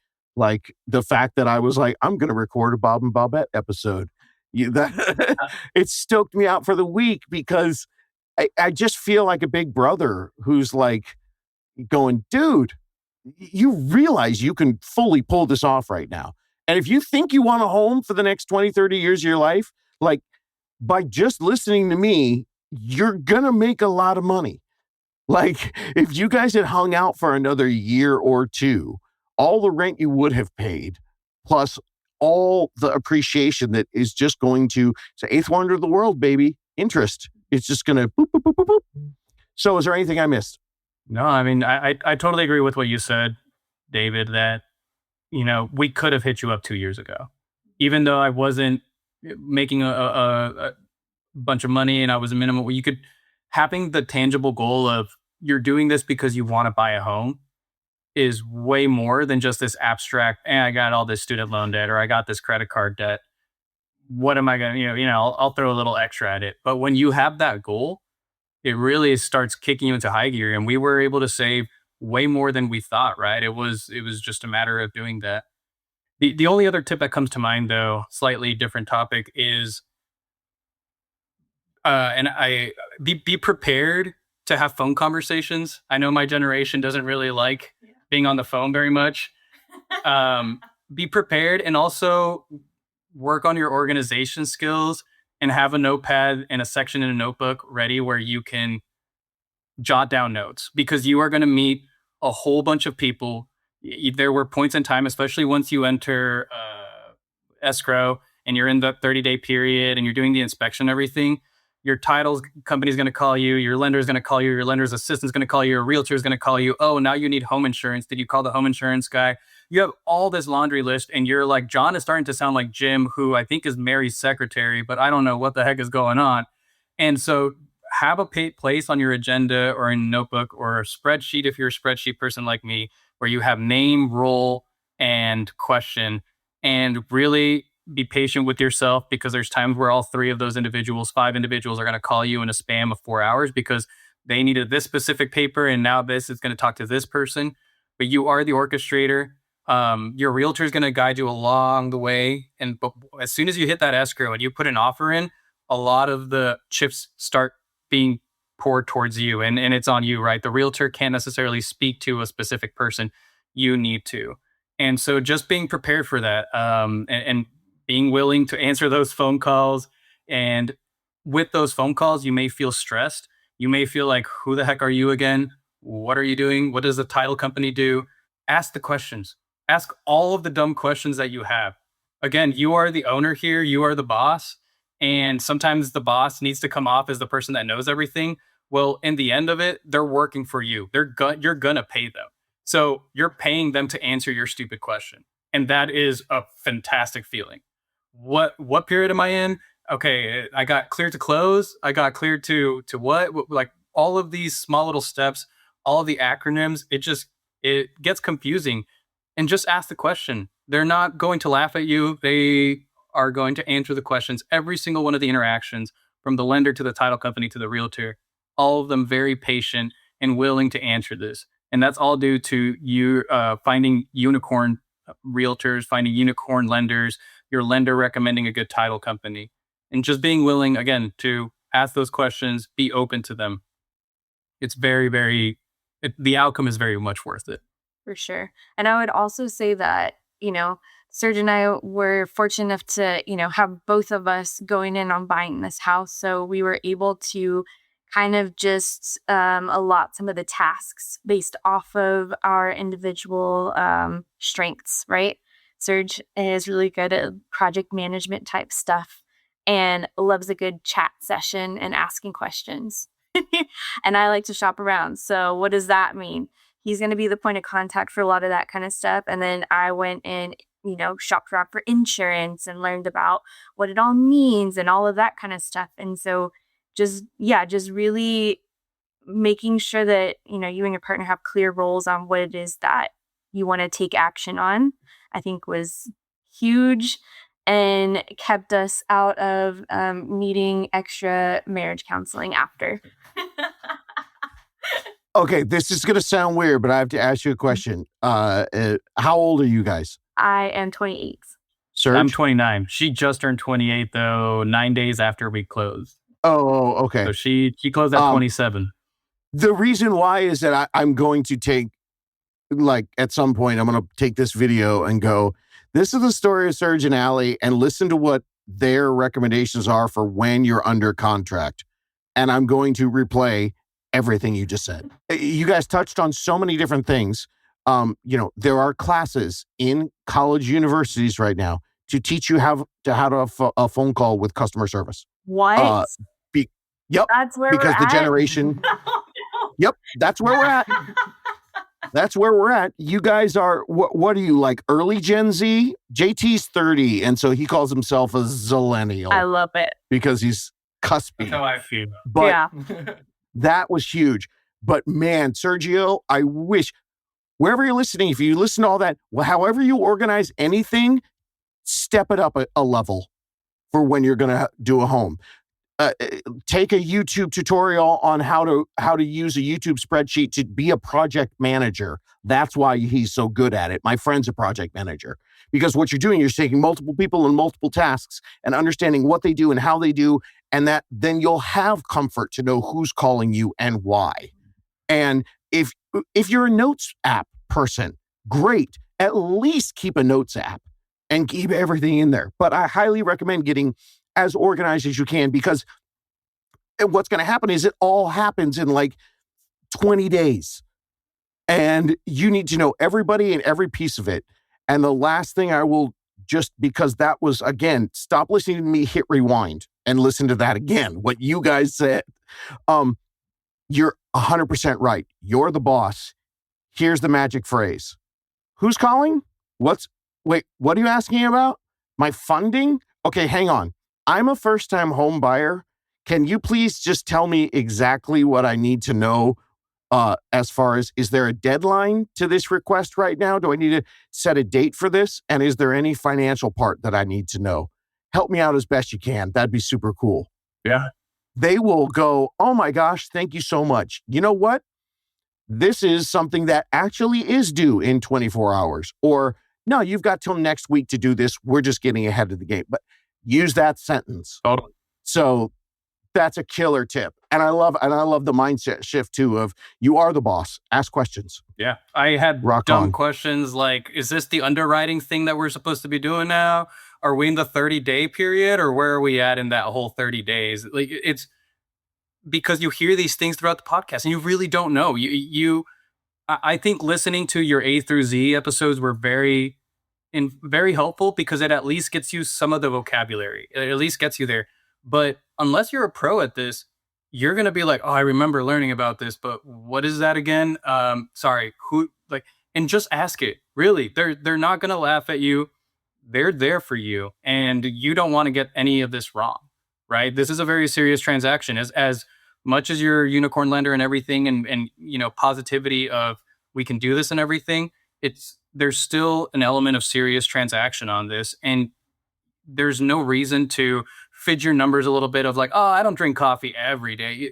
Like the fact that I was like, I'm going to record a Bob and Bobette episode. It stoked me out for the week because I just feel like a big brother who's like going, dude, you realize you can fully pull this off right now. And if you think you want a home for the next 20, 30 years of your life, like by just listening to me, you're going to make a lot of money. Like if you guys had hung out for another year or two, all the rent you would have paid, plus all the appreciation that is just going to, it's the eighth wonder of the world, baby, interest. It's just going to boop, boop, boop, boop, boop. So is there anything I missed? No, I mean, I totally agree with what you said, David, that, we could have hit you up 2 years ago. Even though I wasn't making a bunch of money and I was a minimum, having the tangible goal of you're doing this because you want to buy a home is way more than just this abstract, I got all this student loan debt or I got this credit card debt. What am I going to, I'll throw a little extra at it. But when you have that goal, it really starts kicking you into high gear. And we were able to save way more than we thought, right? It was just a matter of doing that. The only other tip that comes to mind, though, slightly different topic, is be prepared to have phone conversations. I know my generation doesn't really like being on the phone very much. Be prepared and also work on your organization skills and have a notepad and a section in a notebook ready where you can jot down notes, because you are going to meet a whole bunch of people. There were points in time, especially once you enter escrow and you're in the 30-day period and you're doing the inspection and everything, your title company is going to call you, your lender is going to call you, your lender's assistant is going to call you, your realtor is going to call you. Oh, now you need home insurance. Did you call the home insurance guy? You have all this laundry list, and you're like, John is starting to sound like Jim, who I think is Mary's secretary, but I don't know what the heck is going on. And so have a place on your agenda or in a notebook or a spreadsheet, if you're a spreadsheet person like me, where you have name, role, and question, and really be patient with yourself, because there's times where all 5 individuals are going to call you in a span of 4 hours because they needed this specific paper and now this is going to talk to this person. But you are the orchestrator. Your realtor is going to guide you along the way. But as soon as you hit that escrow and you put an offer in, a lot of the chips start being poured towards you, and it's on you, right? The realtor can't necessarily speak to a specific person. You need to. And so just being prepared for that, and being willing to answer those phone calls. And with those phone calls, you may feel stressed. You may feel like, who the heck are you again? What are you doing? What does the title company do? Ask the questions. Ask all of the dumb questions that you have. Again, you are the owner here. You are the boss. And sometimes the boss needs to come off as the person that knows everything. Well, in the end of it, they're working for you. You're going to pay them. So you're paying them to answer your stupid question. And that is a fantastic feeling. What period am I in? Okay, I got cleared to close. I got cleared to what? Like all of these small little steps, all of the acronyms, it gets confusing. And just ask the question. They're not going to laugh at you. They are going to answer the questions. Every single one of the interactions, from the lender to the title company to the realtor, all of them very patient and willing to answer this. And that's all due to you finding unicorn realtors, finding unicorn lenders, your lender recommending a good title company, and just being willing, again, to ask those questions, be open to them. It's the outcome is very much worth it. For sure. And I would also say that, Sergio and I were fortunate enough to, have both of us going in on buying this house. So we were able to kind of just allot some of the tasks based off of our individual strengths, right? Serge is really good at project management type stuff and loves a good chat session and asking questions. And I like to shop around. So what does that mean? He's going to be the point of contact for a lot of that kind of stuff. And then I went and, shopped around for insurance and learned about what it all means and all of that kind of stuff. And so just really making sure that, you and your partner have clear roles on what it is that you want to take action on, I think was huge and kept us out of needing extra marriage counseling after. Okay, this is going to sound weird, but I have to ask you a question. How old are you guys? I am 28. Serge? I'm 29. She just turned 28 though, 9 days after we closed. Oh, okay. So she closed at 27. The reason why is that I'm going to take, like, at some point, I'm going to take this video and go, this is the story of Sergio and Ali, and listen to what their recommendations are for when you're under contract. And I'm going to replay everything you just said. You guys touched on so many different things. There are classes in college universities right now to teach you how to have a phone call with customer service. What? Yep. That's where because we're the at? generation. Yep, that's where we're at. That's where we're at. You guys are, what are you, like early Gen Z? JT's 30, and so he calls himself a Zillennial. I love it. Because he's cuspy. That's how I feel. But yeah. that was huge. But man, Sergio, I wish, wherever you're listening, if you listen to all that, however you organize anything, step it up a level for when you're going to do a home. Take a YouTube tutorial on how to use a YouTube spreadsheet to be a project manager. That's why he's so good at it. My friend's a project manager, because what you're doing, you're taking multiple people and multiple tasks and understanding what they do and how they do, and that then you'll have comfort to know who's calling you and why. And if you're a notes app person, great. At least keep a notes app and keep everything in there. But I highly recommend getting as organized as you can, because what's going to happen is it all happens in like 20 days. And you need to know everybody and every piece of it. And the last thing I will, just because that was, again, stop listening to me, hit rewind and listen to that again, what you guys said. You're 100% right. You're the boss. Here's the magic phrase. Who's calling? What are you asking about? My funding? Okay, hang on. I'm a first-time home buyer. Can you please just tell me exactly what I need to know as far as, is there a deadline to this request right now? Do I need to set a date for this? And is there any financial part that I need to know? Help me out as best you can. That'd be super cool. Yeah. They will go, oh my gosh, thank you so much. You know what? This is something that actually is due in 24 hours. Or, no, you've got till next week to do this. We're just getting ahead of the game. But use that sentence. Totally. So that's a killer tip. And I love the mindset shift too of, you are the boss. Ask questions. Yeah. I had Rock dumb on. questions like, is this the underwriting thing that we're supposed to be doing now? Are we in the 30-day period, or where are we at in that whole 30 days? Like, it's because you hear these things throughout the podcast and you really don't know. I think listening to your A through Z episodes were very helpful, because it at least gets you some of the vocabulary. It at least gets you there. But unless you're a pro at this, you're going to be like, oh, I remember learning about this, but what is that again? Sorry, and just ask it. Really, they're not going to laugh at you. They're there for you, and you don't want to get any of this wrong, right? This is a very serious transaction. As much as your unicorn lender and everything, and positivity of we can do this and everything, there's still an element of serious transaction on this, and there's no reason to fidge your numbers a little bit of like, oh, I don't drink coffee every day.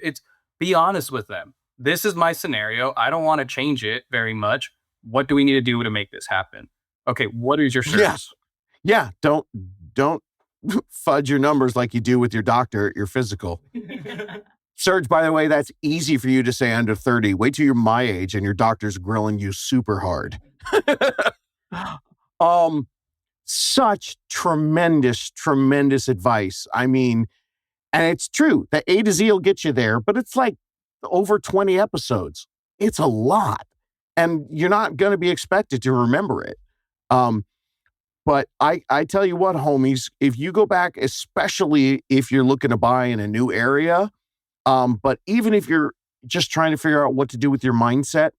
Be honest with them. This is my scenario. I don't want to change it very much. What do we need to do to make this happen? Okay, what is your service? Yeah. Don't fudge your numbers like you do with your doctor at your physical. Serge, by the way, that's easy for you to say under 30. Wait till you're my age and your doctor's grilling you super hard. Such tremendous advice. I mean, and it's true. The A to Z will get you there, but it's like over 20 episodes. It's a lot. And you're not going to be expected to remember it. But I tell you what, homies, if you go back, especially if you're looking to buy in a new area, but even if you're just trying to figure out what to do with your mindset,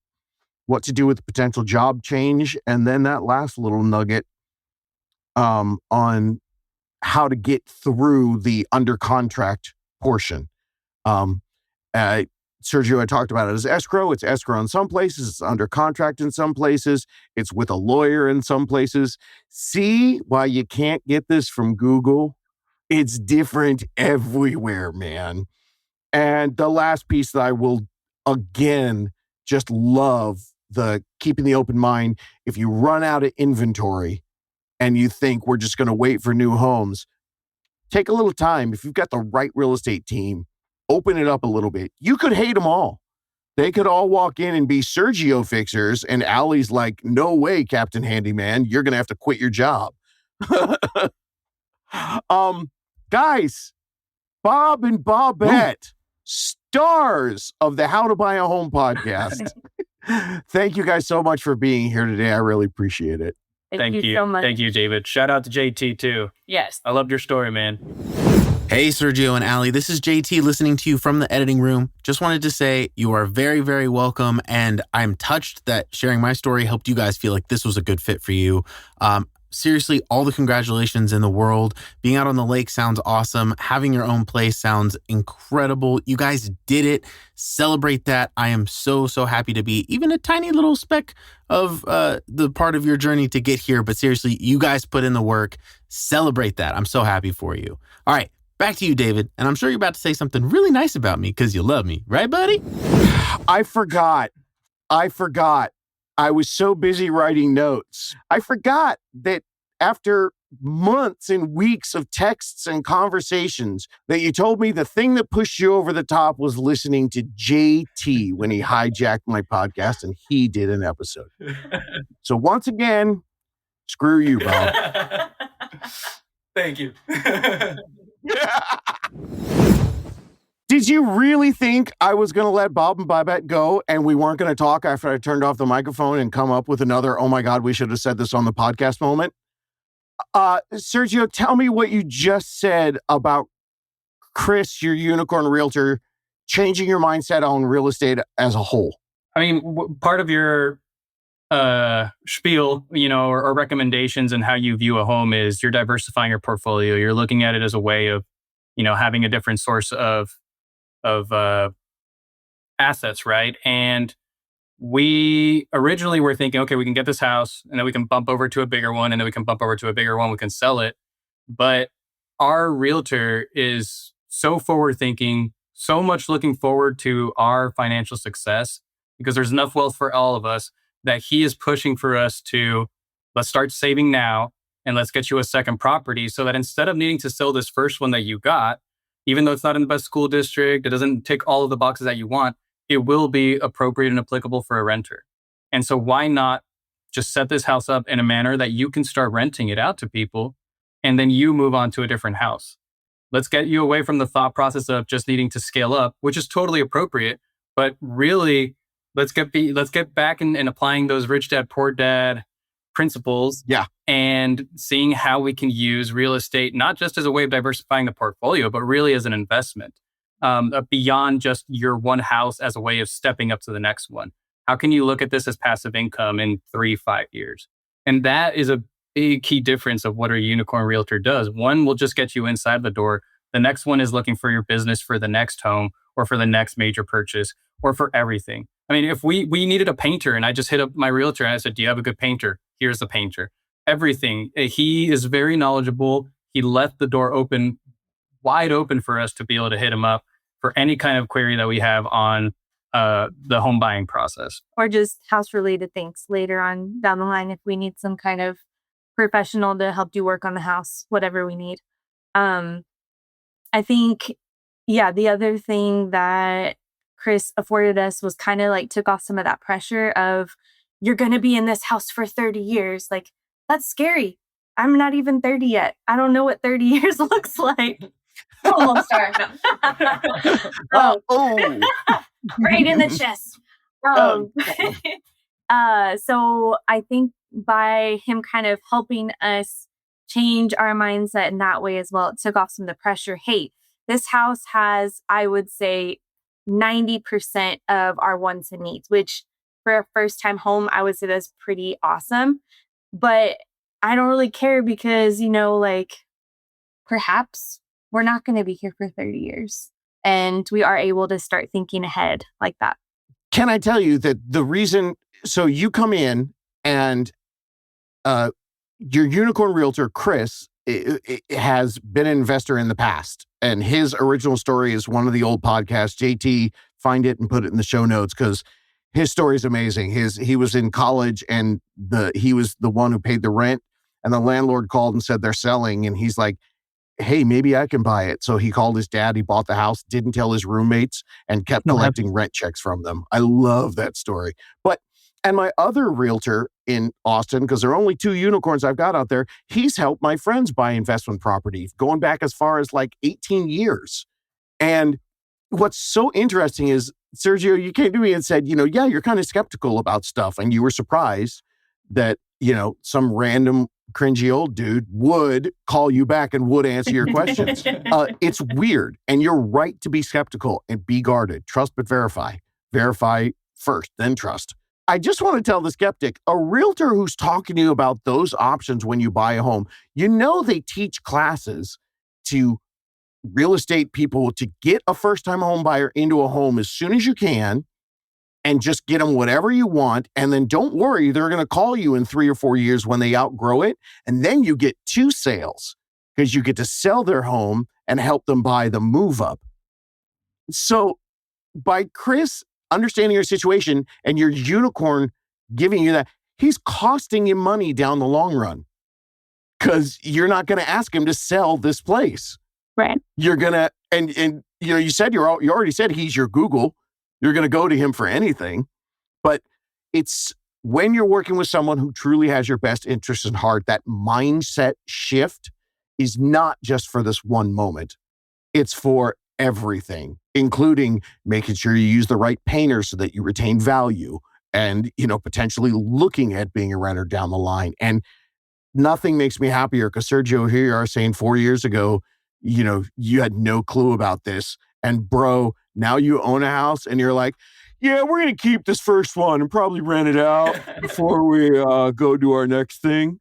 what to do with the potential job change, and then that last little nugget on how to get through the under contract portion. Sergio, I talked about it as escrow. It's escrow in some places. It's under contract in some places. It's with a lawyer in some places. See why you can't get this from Google? It's different everywhere, man. And the last piece that I will, again, just love, the keeping the open mind. If you run out of inventory, and you think we're just going to wait for new homes, take a little time. If you've got the right real estate team, open it up a little bit. You could hate them all. They could all walk in and be Sergio fixers, and Ali's like, no way, Captain Handyman, you're going to have to quit your job. Guys, Bob and Bobcat, stars of the How to Buy a Home podcast. Thank you guys so much for being here today. I really appreciate it. Thank you so much. Thank you, David. Shout out to JT too. Yes. I loved your story, man. Hey, Sergio and Ali, this is JT listening to you from the editing room. Just wanted to say you are very, very welcome, and I'm touched that sharing my story helped you guys feel like this was a good fit for you. Seriously, all the congratulations in the world. Being out on the lake sounds awesome. Having your own place sounds incredible. You guys did it. Celebrate that. I am so, so happy to be even a tiny little speck of the part of your journey to get here. But seriously, you guys put in the work. Celebrate that. I'm so happy for you. All right, back to you, David. And I'm sure you're about to say something really nice about me because you love me. Right, buddy? I forgot. I was so busy writing notes. I forgot that after months and weeks of texts and conversations that you told me the thing that pushed you over the top was listening to JT when he hijacked my podcast and he did an episode. So once again, screw you, Bob. Thank you. Did you really think I was going to let Bob and Bobcat go and we weren't going to talk after I turned off the microphone and come up with another, oh my God, we should have said this on the podcast moment? Sergio, tell me what you just said about Chris, your unicorn realtor, changing your mindset on real estate as a whole. I mean, part of your spiel, or recommendations and how you view a home is you're diversifying your portfolio. You're looking at it as a way of, having a different source of assets, right? And we originally were thinking, okay, we can get this house and then we can bump over to a bigger one and then we can bump over to a bigger one, we can sell it. But our realtor is so forward thinking, so much looking forward to our financial success because there's enough wealth for all of us that he is pushing for us to, let's start saving now and let's get you a second property so that instead of needing to sell this first one that you got, even though it's not in the best school district, it doesn't tick all of the boxes that you want, it will be appropriate and applicable for a renter. And so why not just set this house up in a manner that you can start renting it out to people and then you move on to a different house? Let's get you away from the thought process of just needing to scale up, which is totally appropriate, but really let's get back and applying those rich dad, poor dad principles. Yeah. And seeing how we can use real estate, not just as a way of diversifying the portfolio, but really as an investment. Beyond just your one house as a way of stepping up to the next one. How can you look at this as passive income in 3-5 years? And that is a big key difference of what a unicorn realtor does. One will just get you inside the door. The next one is looking for your business for the next home or for the next major purchase or for everything. I mean, if we needed a painter and I just hit up my realtor and I said, do you have a good painter? Here's the painter. Everything. He is very knowledgeable. He left the door wide open for us to be able to hit him up for any kind of query that we have on the home buying process. Or just house related things later on down the line if we need some kind of professional to help do work on the house, whatever we need. I think, the other thing that Chris afforded us was kind of like took off some of that pressure of you're going to be in this house for 30 years. Like, that's scary. I'm not even 30 yet. I don't know what 30 years looks like. Almost start. No. Right in the chest. So I think by him kind of helping us change our mindset in that way as well, it took off some of the pressure. Hey, this house has, I would say, 90% of our wants and needs, which for a first time home, I would say that's pretty awesome. But I don't really care because, perhaps we're not going to be here for 30 years. And we are able to start thinking ahead like that. Can I tell you that the reason, so you come in and your unicorn realtor, Chris, has been an investor in the past. And his original story is one of the old podcasts. JT, find it and put it in the show notes because his story is amazing. He was in college and he was the one who paid the rent. and the landlord called and said they're selling, and he's like, hey, maybe I can buy it. So he called his dad, he bought the house, didn't tell his roommates, and kept collecting rent checks from them. I love that story. And my other realtor in Austin, because there are only 2 unicorns I've got out there, he's helped my friends buy investment property going back as far as like 18 years. And what's so interesting is, Sergio, you came to me and said, yeah, you're kind of skeptical about stuff. And you were surprised that, some random cringy old dude would call you back and would answer your questions. It's weird. And you're right to be skeptical and be guarded. Trust but verify. Verify first, then trust. I just want to tell the skeptic, a realtor who's talking to you about those options when you buy a home, they teach classes to real estate people to get a first-time home buyer into a home as soon as you can and just get them whatever you want. And then don't worry, they're going to call you in 3 or 4 years when they outgrow it. And then you get 2 sales because you get to sell their home and help them buy the move up. So by Chris understanding your situation and your unicorn giving you that, he's costing you money down the long run because you're not going to ask him to sell this place. Right. You're going to, and you said you already said he's your Google. You're going to go to him for anything. But it's when you're working with someone who truly has your best interests in heart, that mindset shift is not just for this one moment. It's for everything, including making sure you use the right painter so that you retain value and, potentially looking at being a renter down the line. And nothing makes me happier because Sergio, here you are saying 4 years ago, you had no clue about this. And bro, now you own a house and you're like, yeah, we're going to keep this first one and probably rent it out before we go do our next thing.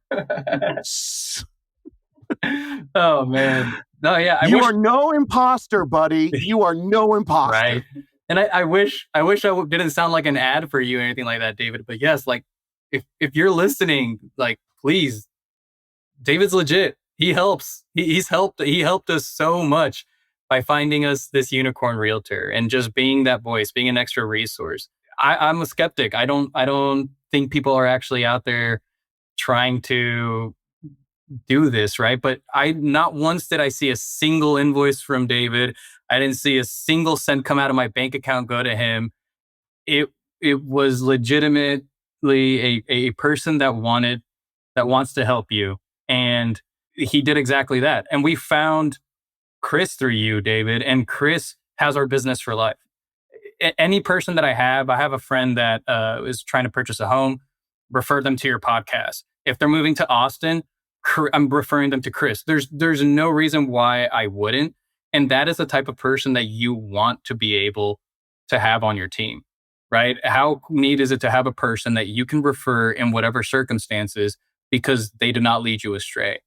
Oh, man. No, yeah. You are no imposter, buddy. You are no imposter. Right. And I wish I didn't sound like an ad for you or anything like that, David. But yes, like if you're listening, like, please, David's legit. He helps. He helped us so much by finding us this unicorn realtor and just being that voice, being an extra resource. I'm a skeptic. I don't think people are actually out there trying to do this, right? But not once did I see a single invoice from David. I didn't see a single cent come out of my bank account go to him. It was legitimately a person that wants to help you. And he did exactly that. And we found Chris through you, David, and Chris has our business for life. Any person that I have a friend that is trying to purchase a home, refer them to your podcast. If they're moving to Austin, I'm referring them to Chris. There's no reason why I wouldn't. And that is the type of person that you want to be able to have on your team, right? How neat is it to have a person that you can refer in whatever circumstances because they do not lead you astray?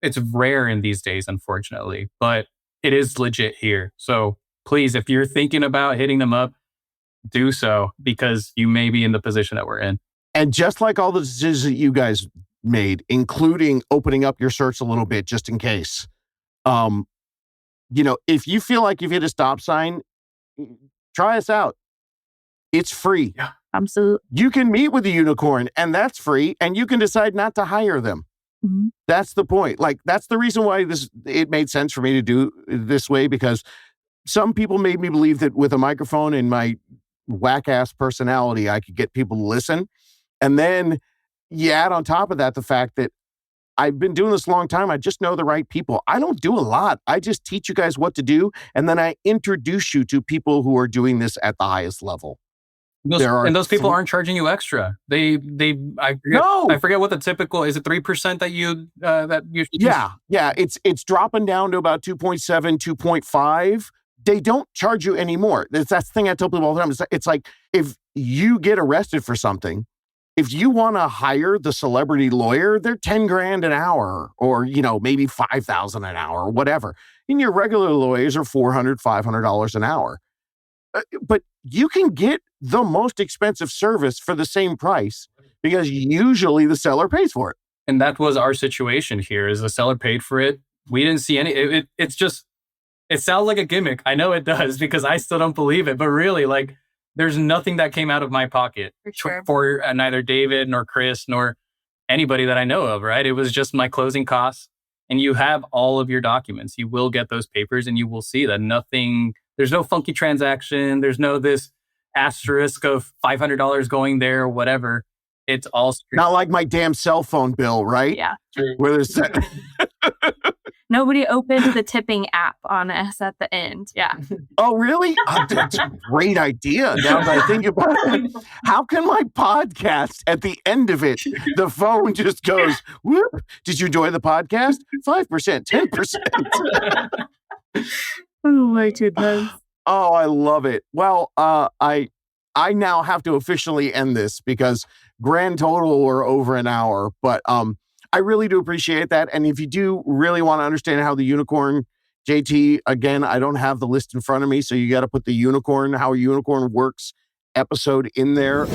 It's rare in these days, unfortunately, but it is legit here. So please, if you're thinking about hitting them up, do so because you may be in the position that we're in. And just like all the decisions that you guys made, including opening up your search a little bit just in case, if you feel like you've hit a stop sign, try us out. It's free. Yeah, absolutely. You can meet with a unicorn and that's free, and you can decide not to hire them. Mm-hmm. That's the point. Like, that's the reason why it made sense for me to do this way, because some people made me believe that with a microphone and my whack-ass personality, I could get people to listen. And then you add on top of that the fact that I've been doing this a long time. I just know the right people. I don't do a lot. I just teach you guys what to do. And then I introduce you to people who are doing this at the highest level. Those people aren't charging you extra. I forget what the typical, is it 3% that you Yeah. It's dropping down to about 2.7, 2.5. They don't charge you anymore. That's the thing I tell people all the time. It's like, if you get arrested for something, if you want to hire the celebrity lawyer, they're $10,000 an hour, or, maybe $5,000 an hour, or whatever. And your regular lawyers are $400, $500 an hour. But you can get the most expensive service for the same price because usually the seller pays for it. And that was our situation here, is the seller paid for it. We didn't see any, it's just, it sounds like a gimmick. I know it does because I still don't believe it, but really, like, there's nothing that came out of my pocket for sure. For neither David nor Chris nor anybody that I know of, right? It was just my closing costs. And you have all of your documents. You will get those papers and you will see that there's no funky transaction. There's no this asterisk of $500 going there or whatever. It's all straight. Not like my damn cell phone bill, right? Yeah. Where there's that. Nobody opened the tipping app on us at the end. Yeah. Oh, really? Oh, that's a great idea. Now that I think about it, how can my podcast at the end of it, the phone just goes, whoop, did you enjoy the podcast? 5%, 10%. Oh my goodness. Oh, I love it. Well, I now have to officially end this because grand total we're over an hour, but I really do appreciate that. And if you do really want to understand how the unicorn, JT, again, I don't have the list in front of me, so you got to put the unicorn, how a unicorn works episode in there.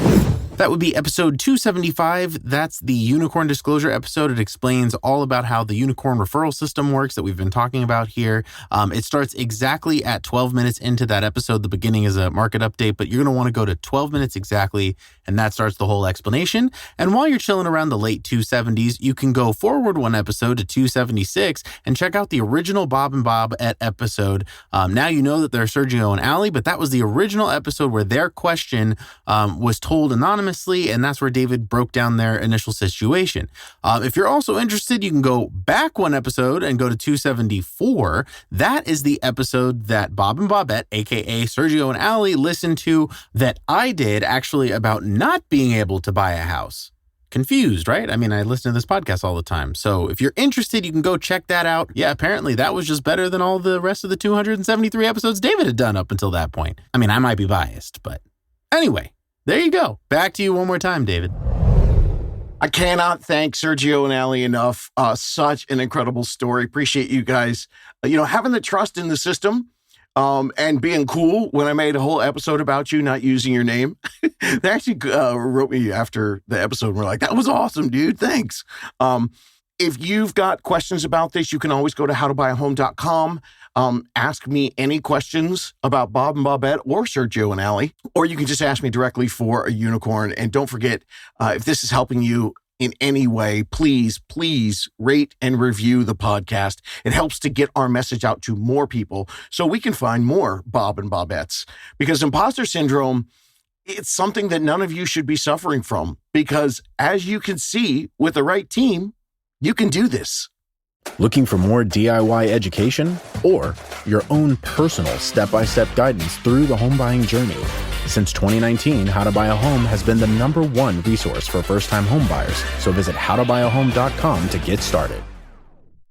That would be episode 275. That's the unicorn disclosure episode. It explains all about how the unicorn referral system works that we've been talking about here. It starts exactly at 12 minutes into that episode. The beginning is a market update, but you're going to want to go to 12 minutes exactly, and that starts the whole explanation. And while you're chilling around the late 270s, you can go forward one episode to 276 and check out the original Bob and Bobcat episode. Now you know that they're Sergio and Ali, but that was the original episode where their question was told anonymously, and that's where David broke down their initial situation. If you're also interested, you can go back one episode and go to 274. That is the episode that Bob and Bobcat, aka Sergio and Ali, listened to that I did actually about not being able to buy a house. Confused, right? I mean, I listen to this podcast all the time. So if you're interested, you can go check that out. Yeah, apparently that was just better than all the rest of the 273 episodes David had done up until that point. I mean, I might be biased, but anyway. There you go. Back to you one more time, David. I cannot thank Sergio and Ali enough. Such an incredible story. Appreciate you guys, having the trust in the system and being cool when I made a whole episode about you not using your name. They actually wrote me after the episode and were like, that was awesome, dude. Thanks. If you've got questions about this, you can always go to howtobuyahome.com. Ask me any questions about Bob and Bobcat or Sergio and Ali, or you can just ask me directly for a unicorn. And don't forget, if this is helping you in any way, please rate and review the podcast. It helps to get our message out to more people so we can find more Bob and Bobcats. Because imposter syndrome, it's something that none of you should be suffering from, because as you can see, with the right team, you can do this. Looking for more DIY education or your own personal step-by-step guidance through the home buying journey? Since 2019, How to Buy a Home has been the #1 resource for first-time home buyers. So visit howtobuyahome.com to get started.